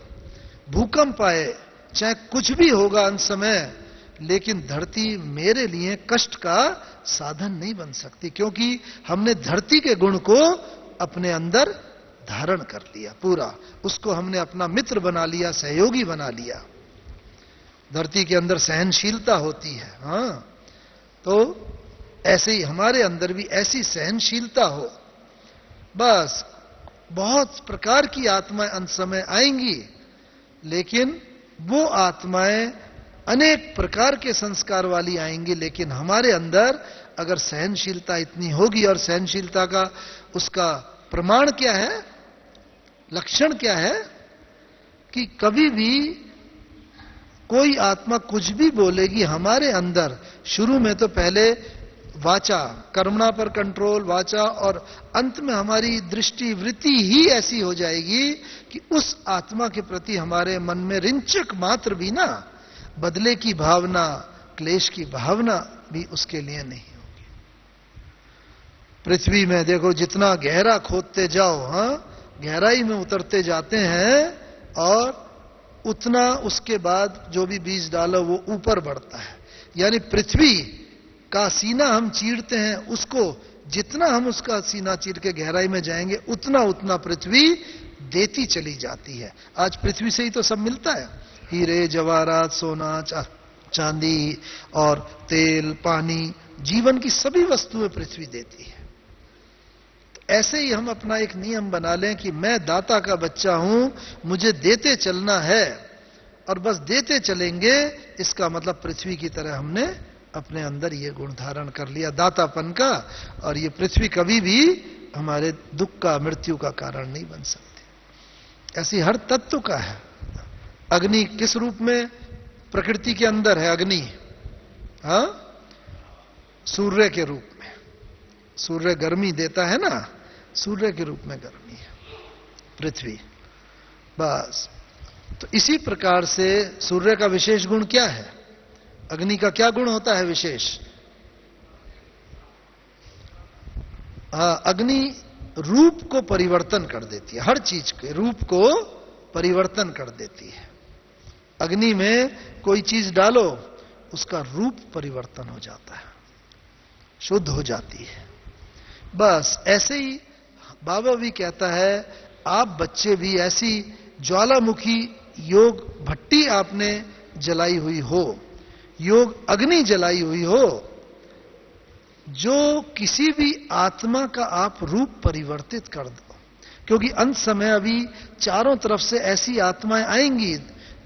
Speaker 1: भूकंप आए, चाहे कुछ भी होगा अंत समय, लेकिन धरती मेरे लिए कष्ट का साधन नहीं बन सकती, क्योंकि हमने धरती के गुण को अपने अंदर धारण कर लिया पूरा। उसको हमने अपना मित्र बना लिया, सहयोगी बना लिया। धरती के अंदर सहनशीलता होती है। हां, तो ऐसे ही हमारे अंदर भी ऐसी सहनशीलता हो। बस बहुत प्रकार की आत्माएं अंत समय आएंगी, लेकिन वो आत्माएं अनेक प्रकार के संस्कार वाली आएंगी, लेकिन हमारे अंदर अगर सहनशीलता इतनी होगी, और सहनशीलता का उसका प्रमाण क्या है, लक्षण क्या है, कि कभी भी कोई आत्मा कुछ भी बोलेगी, हमारे अंदर शुरू में तो पहले वाचा, कर्मणा पर कंट्रोल, वाचा, और अंत में हमारी दृष्टि वृत्ति ही ऐसी हो जाएगी कि उस आत्मा के प्रति हमारे मन में रिंचक मात्र भी ना बदले की भावना, क्लेश की भावना भी उसके लिए नहीं होगी। पृथ्वी में देखो, जितना गहरा खोदते जाओ, हां, गहराई में उतरते जाते हैं, और उतना उसके बाद जो भी बीज डालो वो ऊपर बढ़ता है। यानी पृथ्वी का सीना हम चीरते हैं, उसको जितना हम उसका सीना चीर के गहराई में जाएंगे उतना उतना पृथ्वी देती चली जाती है। आज पृथ्वी से ही तो सब मिलता है, हीरे जवाहरात, सोना, चांदी और तेल, पानी, जीवन की सभी वस्तुएं पृथ्वी देती है। तो ऐसे ही हम अपना एक नियम बना लें कि मैं दाता का बच्चा हूं, मुझे देते चलना है, और बस देते चलेंगे। इसका मतलब पृथ्वी की तरह हमने अपने अंदर ये गुण धारण कर लिया दातापन का, और ये पृथ्वी कभी भी हमारे दुख का, मृत्यु का कारण नहीं बन सकती। ऐसी हर तत्व का है। अग्नि किस रूप में प्रकृति के अंदर है? अग्नि हाँ, सूर्य के रूप में। सूर्य गर्मी देता है ना, सूर्य के रूप में गर्मी है पृथ्वी। बस तो इसी प्रकार से सूर्य का विशेष गुण क्या है? अग्नि का क्या गुण होता है विशेष? अग्नि रूप को परिवर्तन कर देती है, हर चीज के रूप को परिवर्तन कर देती है। अग्नि में कोई चीज डालो, उसका रूप परिवर्तन हो जाता है, शुद्ध हो जाती है। बस ऐसे ही बाबा भी कहता है, आप बच्चे भी ऐसी ज्वालामुखी योग भट्टी आपने जलाई हुई हो, योग अग्नि जलाई हुई हो, जो किसी भी आत्मा का आप रूप परिवर्तित कर दो। क्योंकि अंत समय अभी चारों तरफ से ऐसी आत्माएं आएंगी,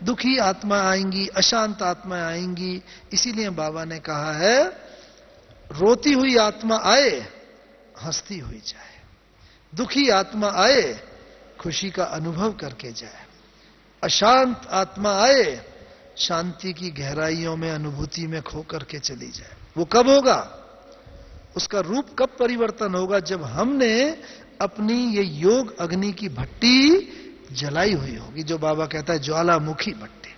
Speaker 1: दुखी आत्मा आएंगी, अशांत आत्माएं आएंगी। इसीलिए बाबा ने कहा है, रोती हुई आत्मा आए, हंसती हुई जाए, दुखी आत्मा आए, खुशी का अनुभव करके जाए, अशांत आत्मा आए, शांति की गहराइयों में, अनुभूति में खो करके चली जाए। वो कब होगा? उसका रूप कब परिवर्तन होगा? जब हमने अपनी ये योग अग्नि की भट्टी जलाई हुई होगी, जो बाबा कहता है ज्वालामुखी भट्टी।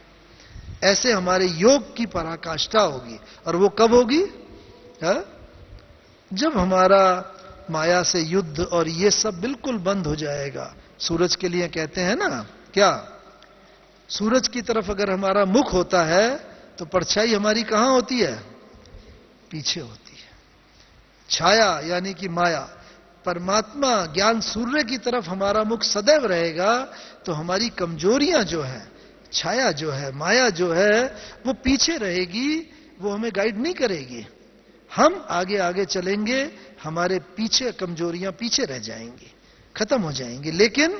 Speaker 1: ऐसे हमारे योग की पराकाष्ठा होगी। और वो कब होगी? जब हमारा माया से युद्ध और ये सब बिल्कुल बंद हो जाएगा। सूरज के लिए कहते हैं ना, क्या सूरज की तरफ अगर हमारा मुख होता है तो परछाई हमारी कहां होती है? पीछे होती है। छाया यानी कि माया, परमात्मा ज्ञान सूर्य की तरफ हमारा मुख सदैव रहेगा, तो हमारी कमजोरियां जो है, छाया जो है, माया जो है, वो पीछे रहेगी, वो हमें गाइड नहीं करेगी। हम आगे आगे चलेंगे, हमारे पीछे कमजोरियां पीछे रह जाएंगी, खत्म हो जाएंगी। लेकिन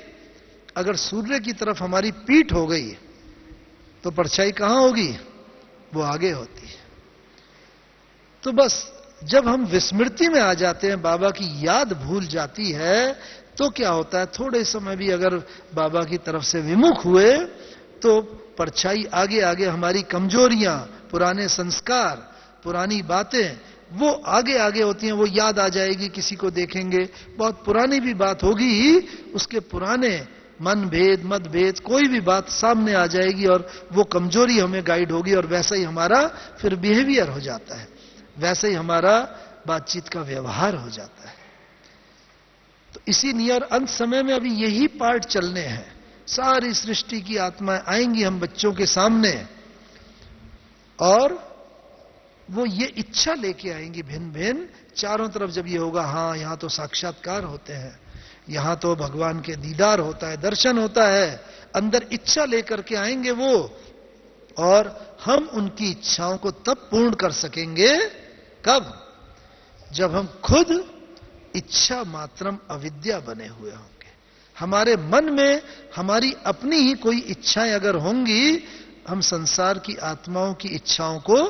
Speaker 1: अगर सूर्य की तरफ हमारी पीठ हो गई तो परछाई कहां होगी? वो आगे होती है। तो बस जब हम विस्मृति में आ जाते हैं, बाबा की याद भूल जाती है, तो क्या होता है? थोड़े समय भी अगर बाबा की तरफ से विमुख हुए तो परछाई आगे आगे, हमारी कमजोरियां, पुराने संस्कार, पुरानी बातें, वो आगे आगे होती हैं। वो याद आ जाएगी, किसी को देखेंगे, बहुत पुरानी भी बात होगी ही, उसके पुराने मन भेद, मतभेद, कोई भी बात सामने आ जाएगी और वो कमजोरी हमें गाइड होगी, और वैसा ही हमारा फिर बिहेवियर हो जाता है, वैसे ही हमारा बातचीत का व्यवहार हो जाता है। तो इसीलिए और अंत समय में अभी यही पार्ट चलने हैं। सारी सृष्टि की आत्माएं आएंगी हम बच्चों के सामने, और वो ये इच्छा लेके आएंगी भिन्न भिन्न। चारों तरफ जब ये होगा, हाँ यहां तो साक्षात्कार होते हैं, यहां तो भगवान के दीदार होता है, दर्शन होता है, अंदर इच्छा लेकर के आएंगे वो, और हम उनकी इच्छाओं को तब पूर्ण कर सकेंगे। कब? जब हम खुद इच्छा मात्रम अविद्या बने हुए होंगे। हमारे मन में हमारी अपनी ही कोई इच्छाएं अगर होंगी, हम संसार की आत्माओं की इच्छाओं को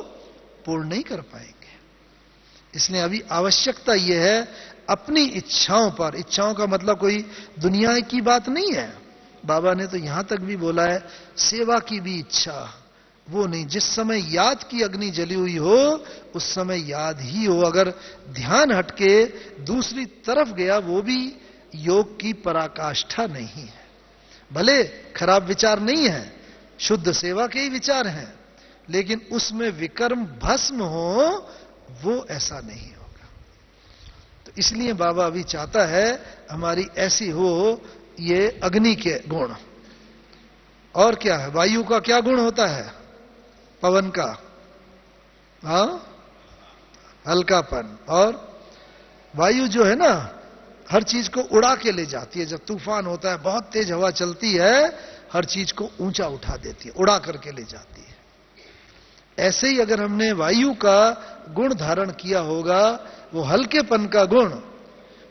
Speaker 1: पूर्ण नहीं कर पाएंगे। इसलिए अभी आवश्यकता यह है अपनी इच्छाओं पर। इच्छाओं का मतलब कोई दुनिया की बात नहीं है। बाबा ने तो यहां तक भी बोला है, सेवा की भी इच्छा, वो नहीं। जिस समय याद की अग्नि जली हुई हो, उस समय याद ही हो। अगर ध्यान हटके दूसरी तरफ गया, वो भी योग की पराकाष्ठा नहीं है। भले खराब विचार नहीं है, शुद्ध सेवा के ही विचार हैं, लेकिन उसमें विकर्म भस्म हो, वो ऐसा नहीं होगा। तो इसलिए बाबा अभी चाहता है हमारी ऐसी हो ये अग्नि के गुण। और क्या है? वायु का क्या गुण होता है? पवन का हल्कापन। और वायु जो है ना, हर चीज को उड़ा के ले जाती है। जब तूफान होता है, बहुत तेज हवा चलती है, हर चीज को ऊंचा उठा देती है, उड़ा करके ले जाती है। ऐसे ही अगर हमने वायु का गुण धारण किया होगा, वो हल्केपन का गुण,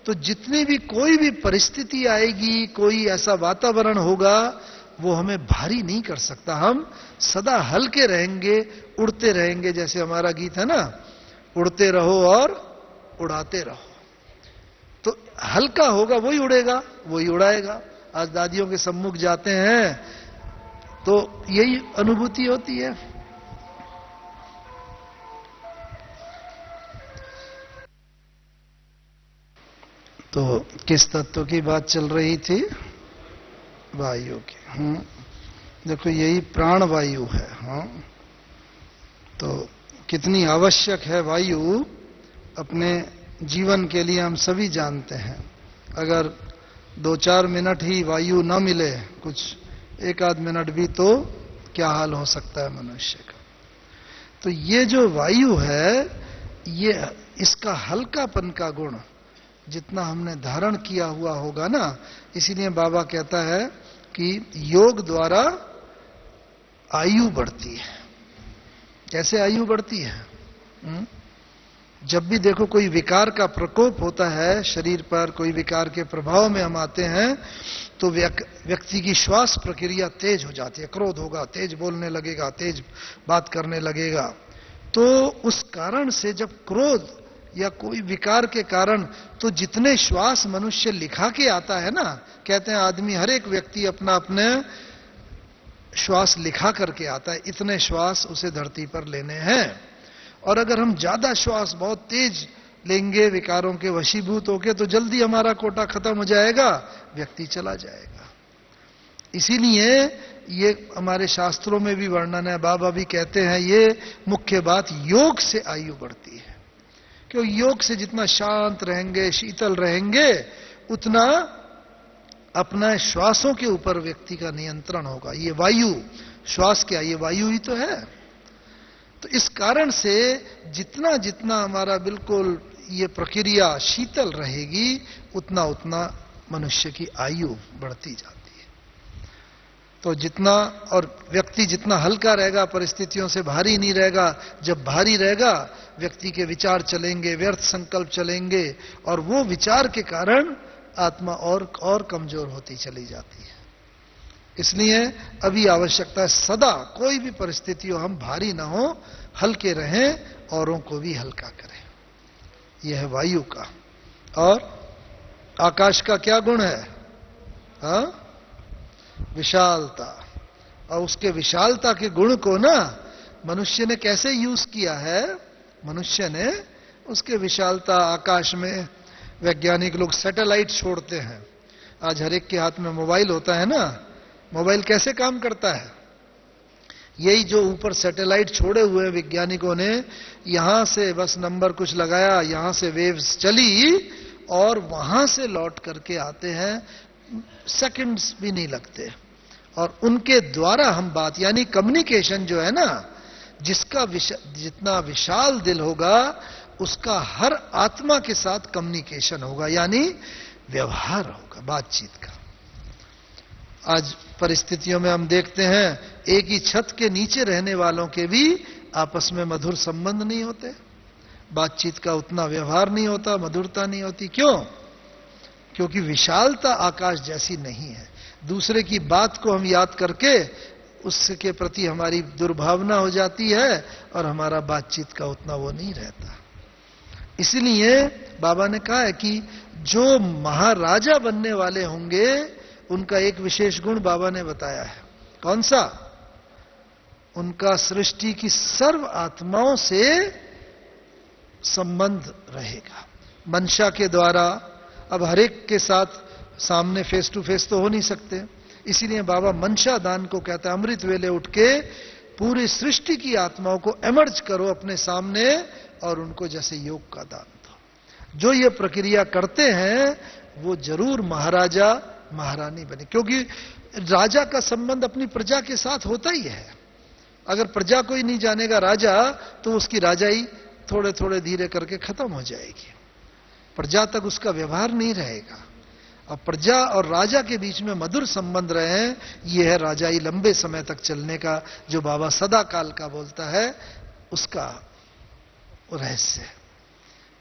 Speaker 1: तो जितनी भी कोई भी परिस्थिति आएगी, कोई ऐसा वातावरण होगा, वो हमें भारी नहीं कर सकता। हम सदा हल्के रहेंगे, उड़ते रहेंगे। जैसे हमारा गीत है ना, उड़ते रहो और उड़ाते रहो। तो हल्का होगा वही उड़ेगा, वही उड़ाएगा। आज दादियों के सम्मुख जाते हैं तो यही अनुभूति होती है। तो किस तत्व की बात चल रही थी? वायु की। देखो, यही प्राण वायु है। तो कितनी आवश्यक है वायु अपने जीवन के लिए, हम सभी जानते हैं। अगर 2-4 मिनट ही वायु न मिले, कुछ 1 आध मिनट भी, तो क्या हाल हो सकता है मनुष्य का। तो ये जो वायु है, ये इसका हल्कापन का गुण जितना हमने धारण किया हुआ होगा ना, इसीलिए बाबा कहता है कि योग द्वारा आयु बढ़ती है। कैसे आयु बढ़ती है? जब भी देखो कोई विकार का प्रकोप होता है शरीर पर, कोई विकार के प्रभाव में हम आते हैं, तो व्यक्ति की श्वास प्रक्रिया तेज हो जाती है। क्रोध होगा, तेज बोलने लगेगा, तेज बात करने लगेगा। तो उस कारण से जब क्रोध या कोई विकार के कारण, तो जितने श्वास मनुष्य लिखा के आता है ना, कहते हैं आदमी, हर एक व्यक्ति अपना अपने श्वास लिखा करके आता है, इतने श्वास उसे धरती पर लेने हैं। और अगर हम ज्यादा श्वास बहुत तेज लेंगे विकारों के वशीभूत होके, तो जल्दी हमारा कोटा खत्म हो जाएगा, व्यक्ति चला जाएगा। इसीलिए ये हमारे शास्त्रों में भी वर्णन है, बाबा भी कहते हैं ये मुख्य बात, योग से आयु बढ़ती है। क्योंकि योग से जितना शांत रहेंगे, शीतल रहेंगे, उतना अपना श्वासों के ऊपर व्यक्ति का नियंत्रण होगा। ये वायु, श्वास क्या, ये वायु ही तो है। तो इस कारण से जितना जितना हमारा बिल्कुल ये प्रक्रिया शीतल रहेगी, उतना उतना मनुष्य की आयु बढ़ती जाती है। तो जितना, और व्यक्ति जितना हल्का रहेगा, परिस्थितियों से भारी नहीं रहेगा। जब भारी रहेगा, व्यक्ति के विचार चलेंगे, व्यर्थ संकल्प चलेंगे, और वो विचार के कारण आत्मा और कमजोर होती चली जाती है। इसलिए अभी आवश्यकता है सदा कोई भी परिस्थिति हो, हम भारी ना हो, हल्के रहें, औरों को भी हल्का करें। यह है वायु का। और आकाश का क्या गुण है? विशालता। और उसके विशालता के गुण को ना मनुष्य ने कैसे यूज किया है? मनुष्य ने उसके विशालता, आकाश में वैज्ञानिक लोग सैटेलाइट छोड़ते हैं। आज हर एक के हाथ में मोबाइल होता है ना। मोबाइल कैसे काम करता है? यही जो ऊपर सैटेलाइट छोड़े हुए वैज्ञानिकों ने, यहां से बस नंबर कुछ लगाया, यहां से वेव्स चली और वहां से लौट करके आते हैं, सेकंड्स भी नहीं लगते। और उनके द्वारा हम बात, यानी कम्युनिकेशन जो है ना, जिसका जितना विशाल दिल होगा, उसका हर आत्मा के साथ कम्युनिकेशन होगा, यानी व्यवहार होगा, बातचीत का। आज परिस्थितियों में हम देखते हैं, एक ही छत के नीचे रहने वालों के भी आपस में मधुर संबंध नहीं होते, बातचीत का उतना व्यवहार नहीं होता, मधुरता नहीं होती। क्यों? क्योंकि विशालता आकाश जैसी नहीं है। दूसरे की बात को हम याद करके उसके प्रति हमारी दुर्भावना हो जाती है, और हमारा बातचीत का उतना वो नहीं रहता। इसलिए बाबा ने कहा है कि जो महाराजा बनने वाले होंगे, उनका एक विशेष गुण बाबा ने बताया है। कौन सा? उनका सृष्टि की सर्व आत्माओं से संबंध रहेगा, मंशा के द्वारा। अब हर एक के साथ सामने फेस टू फेस तो हो नहीं सकते, इसीलिए बाबा मंशा दान को कहता है, अमृत वेले उठ के पूरी सृष्टि की आत्माओं को एमर्ज करो अपने सामने, और उनको जैसे योग का दान दो। जो ये प्रक्रिया करते हैं वो जरूर महाराजा महारानी बनी, क्योंकि राजा का संबंध अपनी प्रजा के साथ होता ही है। अगर प्रजा को ही नहीं जानेगा राजा, तो उसकी राजाई थोड़े थोड़े धीरे करके खत्म हो जाएगी, प्रजा तक उसका व्यवहार नहीं रहेगा। अब प्रजा और राजा के बीच में मधुर संबंध रहे, यह है राजाई लंबे समय तक चलने का, जो बाबा सदा काल का बोलता है, उसका रहस्य है।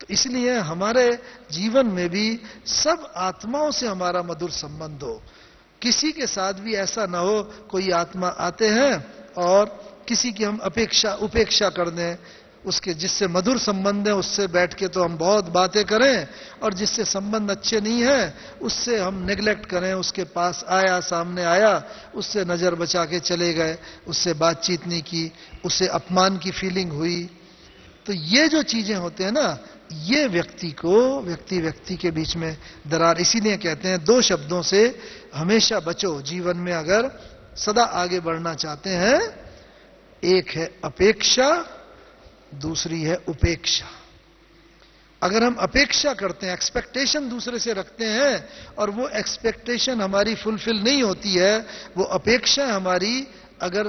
Speaker 1: तो इसलिए हमारे जीवन में भी सब आत्माओं से हमारा मधुर संबंध हो। किसी के साथ भी ऐसा ना हो कोई आत्मा आते हैं और किसी की हम उपेक्षा कर दें, उसके जिससे मधुर संबंध है उससे बैठ के तो हम बहुत बातें करें, और जिससे संबंध अच्छे नहीं है उससे हम नेग्लेक्ट करें, उसके पास आया, सामने आया, उससे नजर बचा के चले गए, उससे बातचीत नहीं की, उससे अपमान की फीलिंग हुई। तो ये जो चीजें होते हैं ना, ये व्यक्ति के बीच में दरार। इसीलिए कहते हैं 2 शब्दों से हमेशा बचो जीवन में अगर सदा आगे बढ़ना चाहते हैं। एक है अपेक्षा, दूसरी है उपेक्षा। अगर हम अपेक्षा करते हैं, एक्सपेक्टेशन दूसरे से रखते हैं, और वो एक्सपेक्टेशन हमारी फुलफिल नहीं होती है, वो अपेक्षा हमारी अगर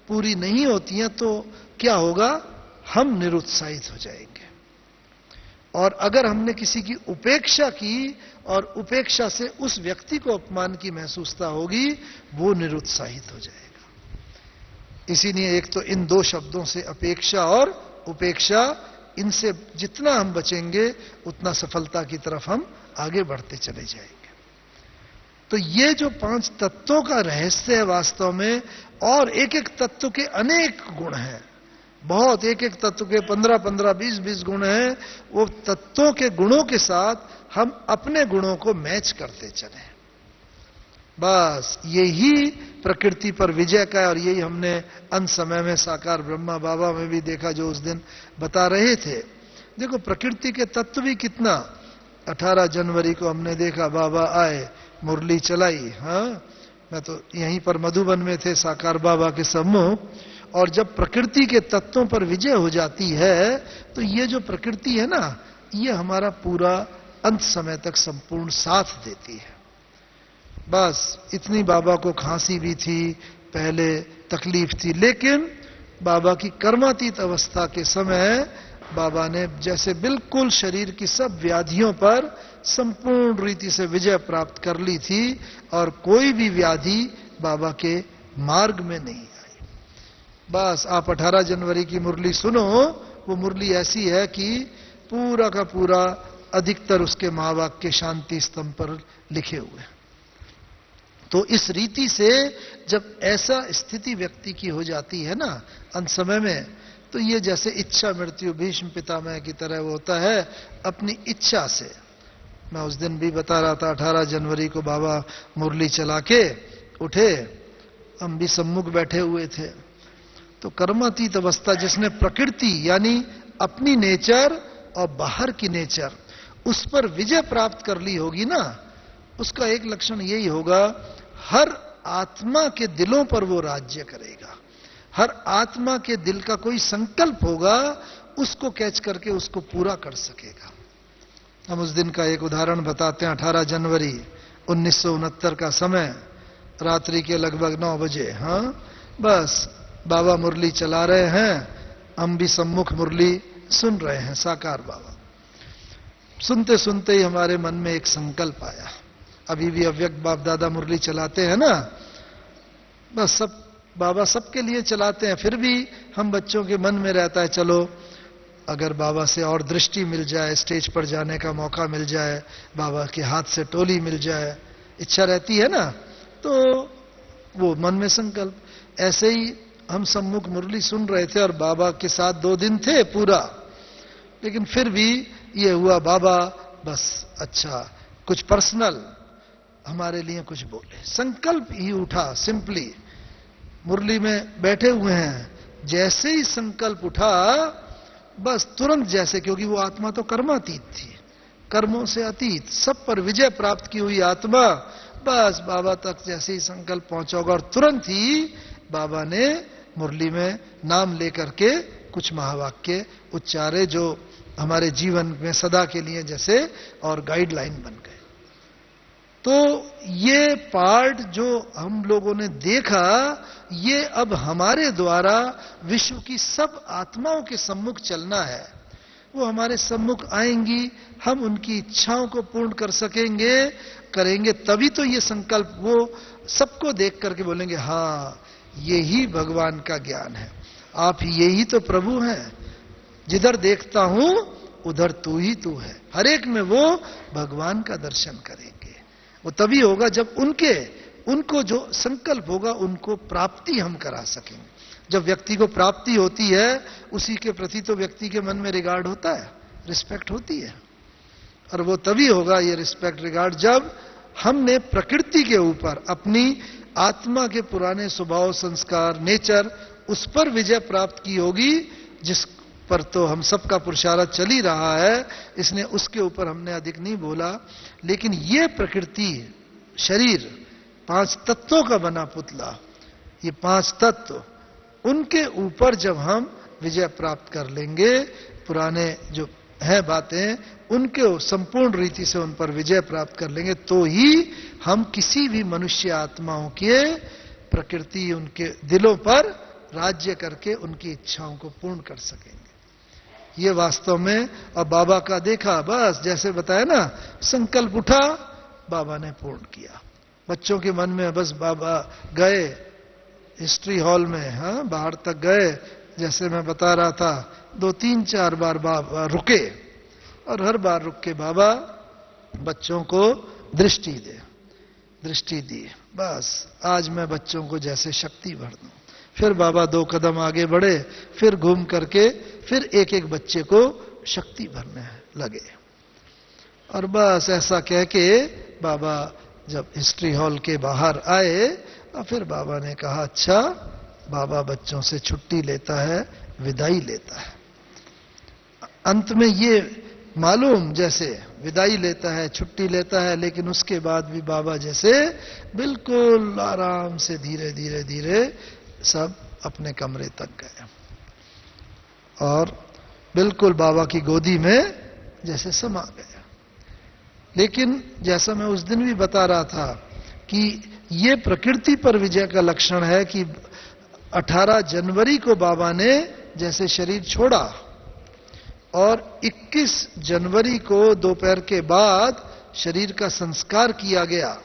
Speaker 1: पूरी नहीं होती है, तो क्या होगा, हम निरुत्साहित हो जाएंगे। और अगर हमने किसी की उपेक्षा की और उपेक्षा से उस व्यक्ति को अपमान की महसूसता होगी, वो निरुत्साहित हो जाएगा। इसीलिए एक तो इन 2 शब्दों से, अपेक्षा और उपेक्षा, इनसे जितना हम बचेंगे उतना सफलता की तरफ हम आगे बढ़ते चले जाएंगे। तो ये जो 5 तत्वों का रहस्य है वास्तव में, और एक एक तत्व के अनेक गुण हैं, बहुत, एक एक तत्व के 15-15, 20-20 गुण हैं। वो तत्वों के गुणों के साथ हम अपने गुणों को मैच करते चलें, बस यही प्रकृति पर विजय का है। और यही हमने अंत समय में साकार ब्रह्मा बाबा में भी देखा, जो उस दिन बता रहे थे। देखो प्रकृति के तत्व भी कितना, 18 जनवरी को हमने देखा, बाबा आए, मुरली चलाई। हाँ, मैं तो यहीं पर मधुबन में थे, साकार बाबा के सम्मुख। और जब प्रकृति के तत्वों पर विजय हो जाती है, तो ये जो प्रकृति है ना, ये हमारा पूरा अंत समय तक संपूर्ण साथ देती है। बस इतनी बाबा को खांसी भी थी, पहले तकलीफ थी, लेकिन बाबा की कर्मातीत अवस्था के समय बाबा ने जैसे बिल्कुल शरीर की सब व्याधियों पर संपूर्ण रीति से विजय प्राप्त कर ली थी, और कोई भी व्याधि बाबा के मार्ग में नहीं आई। बस आप 18 जनवरी की मुरली सुनो, वो मुरली ऐसी है कि पूरा का पूरा अधिकतर उसके महावाक्य शांति स्तंभ पर लिखे हुए हैं। तो इस रीति से जब ऐसा स्थिति व्यक्ति की हो जाती है ना अंत समय में, तो ये जैसे इच्छा मृत्यु भीष्म पितामह की तरह वो होता है, अपनी इच्छा से। मैं उस दिन भी बता रहा था, 18 जनवरी को बाबा मुरली चला के उठे, हम भी सम्मुख बैठे हुए थे। तो कर्मातीत अवस्था, जिसने प्रकृति यानी अपनी नेचर और बाहर की नेचर, उस पर विजय प्राप्त कर ली होगी ना, उसका एक लक्षण यही होगा, हर आत्मा के दिलों पर वो राज्य करेगा। हर आत्मा के दिल का कोई संकल्प होगा, उसको कैच करके उसको पूरा कर सकेगा। हम उस दिन का एक उदाहरण बताते हैं। 18 जनवरी 1969 का समय, रात्रि के लगभग 9 बजे। हाँ, बस बाबा मुरली चला रहे हैं, हम भी सम्मुख मुरली सुन रहे हैं, साकार बाबा। सुनते सुनते ही हमारे मन में एक संकल्प आया। अभी भी अव्यक्त बाप दादा मुरली चलाते हैं ना, बस सब बाबा सबके लिए चलाते हैं, फिर भी हम बच्चों के मन में रहता है, चलो अगर बाबा से और दृष्टि मिल जाए, स्टेज पर जाने का मौका मिल जाए, बाबा के हाथ से टोली मिल जाए, इच्छा रहती है ना। तो वो मन में संकल्प, ऐसे ही हम सम्मुख मुरली सुन रहे थे, और बाबा के साथ 2 दिन थे पूरा, लेकिन फिर भी ये हुआ, बाबा बस अच्छा कुछ पर्सनल हमारे लिए कुछ बोले, संकल्प ही उठा। सिंपली मुरली में बैठे हुए हैं, जैसे ही संकल्प उठा, बस तुरंत, जैसे, क्योंकि वो आत्मा तो कर्मातीत थी, कर्मों से अतीत, सब पर विजय प्राप्त की हुई आत्मा, बस बाबा तक जैसे ही संकल्प पहुंचा होगा, और तुरंत ही बाबा ने मुरली में नाम लेकर के कुछ महावाक्य उच्चारे, जो हमारे जीवन में सदा के लिए जैसे और गाइडलाइन बन गए। तो ये पार्ट जो हम लोगों ने देखा, ये अब हमारे द्वारा विश्व की सब आत्माओं के सम्मुख चलना है। वो हमारे सम्मुख आएंगी, हम उनकी इच्छाओं को पूर्ण कर सकेंगे, करेंगे, तभी तो ये संकल्प वो सबको देख करके बोलेंगे, हाँ यही भगवान का ज्ञान है, आप यही तो प्रभु हैं, जिधर देखता हूं उधर तू ही तू है। हर एक में वो भगवान का दर्शन करेंगे। वो तभी होगा जब उनको जो संकल्प होगा उनको प्राप्ति हम करा सकेंगे। जब व्यक्ति को प्राप्ति होती है, उसी के प्रति तो व्यक्ति के मन में रिगार्ड होता है, रिस्पेक्ट होती है। और वो तभी होगा ये रिस्पेक्ट रिगार्ड जब हमने प्रकृति के ऊपर अपनी आत्मा के पुराने स्वभाव, संस्कार, नेचर, उस पर विजय प्राप्त की होगी, जिस पर तो हम सबका पुरुषार्थ चल ही रहा है, इसने उसके ऊपर हमने अधिक नहीं बोला। लेकिन ये प्रकृति, शरीर, 5 तत्वों का बना पुतला, ये 5 तत्व, उनके ऊपर जब हम विजय प्राप्त कर लेंगे, पुराने जो है बातें उनके संपूर्ण रीति से उन पर विजय प्राप्त कर लेंगे, तो ही हम किसी भी मनुष्य आत्माओं के प्रकृति, उनके दिलों पर राज्य करके उनकी इच्छाओं को पूर्ण कर सकेंगे। ये वास्तव में अब बाबा का देखा, बस जैसे बताया ना, संकल्प उठा, बाबा ने पूर्ण किया। बच्चों के मन में बस बाबा गए हिस्ट्री हॉल में, हाँ बाहर तक गए, जैसे मैं बता रहा था, 2, 3, 4 बार बाबा रुके, और हर बार रुक के बाबा बच्चों को दृष्टि दी। बस आज मैं बच्चों को जैसे शक्ति भर दूं। फिर बाबा 2 कदम आगे बढ़े, फिर घूम करके फिर एक एक बच्चे को शक्ति भरने लगे। और बस ऐसा कह के बाबा जब हिस्ट्री हॉल के बाहर आए, और फिर बाबा ने कहा, अच्छा बाबा बच्चों से छुट्टी लेता है, विदाई लेता है। अंत में ये मालूम जैसे विदाई लेता है, छुट्टी लेता है, लेकिन उसके बाद भी बाबा जैसे बिल्कुल आराम से धीरे धीरे धीरे सब अपने कमरे तक गए, और बिल्कुल बाबा की गोदी में जैसे समा गए। लेकिन जैसा मैं उस दिन भी बता रहा था कि ये प्रकृति पर विजय का लक्षण है कि 18 जनवरी को बाबा ने जैसे शरीर छोड़ा, और 21 जनवरी को दोपहर के बाद शरीर का संस्कार किया गया।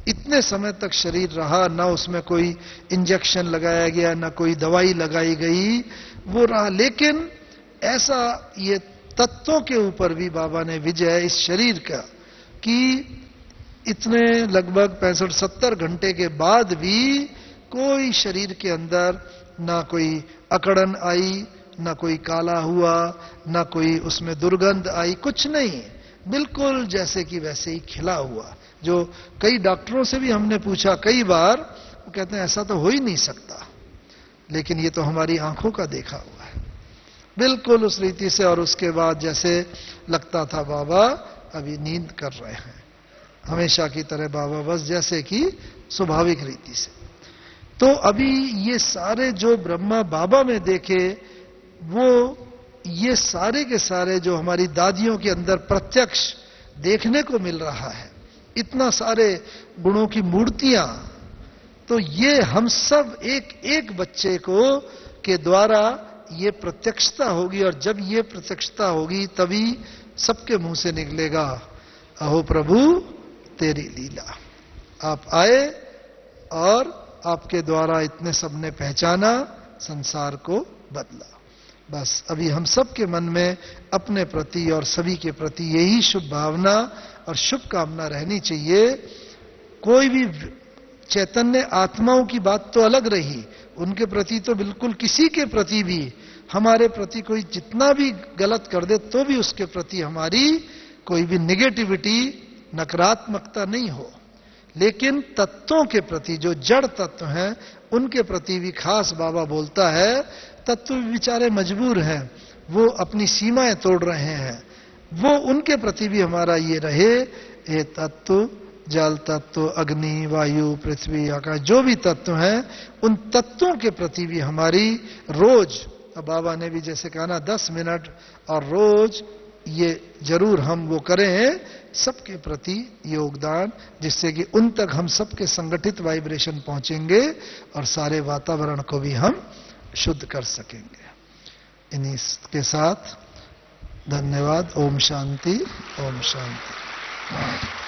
Speaker 1: इतने समय तक शरीर रहा, ना उसमें कोई इंजेक्शन लगाया गया, ना कोई दवाई लगाई गई, वो रहा। लेकिन ऐसा ये तत्वों के ऊपर भी बाबा ने विजय इस शरीर का कि इतने लगभग 65-70 घंटे के बाद भी कोई शरीर के अंदर ना कोई अकड़न आई, ना कोई काला हुआ, ना कोई उसमें दुर्गंध आई, कुछ नहीं, बिल्कुल जैसे कि वैसे ही खिला हुआ। जो कई डॉक्टरों से भी हमने पूछा कई बार, वो कहते हैं ऐसा तो हो ही नहीं सकता, लेकिन ये तो हमारी आंखों का देखा हुआ है, बिल्कुल उस रीति से। और उसके बाद जैसे लगता था बाबा अभी नींद कर रहे हैं, हमेशा की तरह बाबा बस जैसे कि स्वाभाविक रीति से। तो अभी ये सारे जो ब्रह्मा बाबा में देखे, वो ये सारे के सारे जो हमारी दादियों के अंदर प्रत्यक्ष देखने को मिल रहा है, इतना सारे गुणों की मूर्तियां, तो ये हम सब एक एक बच्चे को के द्वारा ये प्रत्यक्षता होगी। और जब ये प्रत्यक्षता होगी तभी सबके मुंह से निकलेगा, अहो प्रभु तेरी लीला। आप आए और आपके द्वारा इतने सबने पहचाना, संसार को बदला। बस अभी हम सब के मन में अपने प्रति और सभी के प्रति यही शुभ भावना और शुभकामना रहनी चाहिए। कोई भी चैतन्य आत्माओं की बात तो अलग रही, उनके प्रति तो बिल्कुल किसी के प्रति भी, हमारे प्रति कोई जितना भी गलत कर दे तो भी उसके प्रति हमारी कोई भी निगेटिविटी, नकारात्मकता नहीं हो। लेकिन तत्वों के प्रति, जो जड़ तत्व हैं, उनके प्रति भी खास बाबा बोलता है, तत्व बेचारे मजबूर हैं, वो अपनी सीमाएं तोड़ रहे हैं, वो उनके प्रति भी हमारा ये रहे, ये तत्व, जल तत्व, अग्नि, वायु, पृथ्वी, आकाश, जो भी तत्व हैं, उन तत्वों के प्रति भी हमारी रोज, बाबा ने भी जैसे कहा ना 10 मिनट, और रोज ये जरूर हम वो करें, सबके प्रति योगदान, जिससे कि उन तक हम सबके संगठित वाइब्रेशन पहुंचेंगे और सारे वातावरण को भी हम शुद्ध कर सकेंगे। इन्हीं के साथ धन्यवाद। ओम शांति, ओम शांति।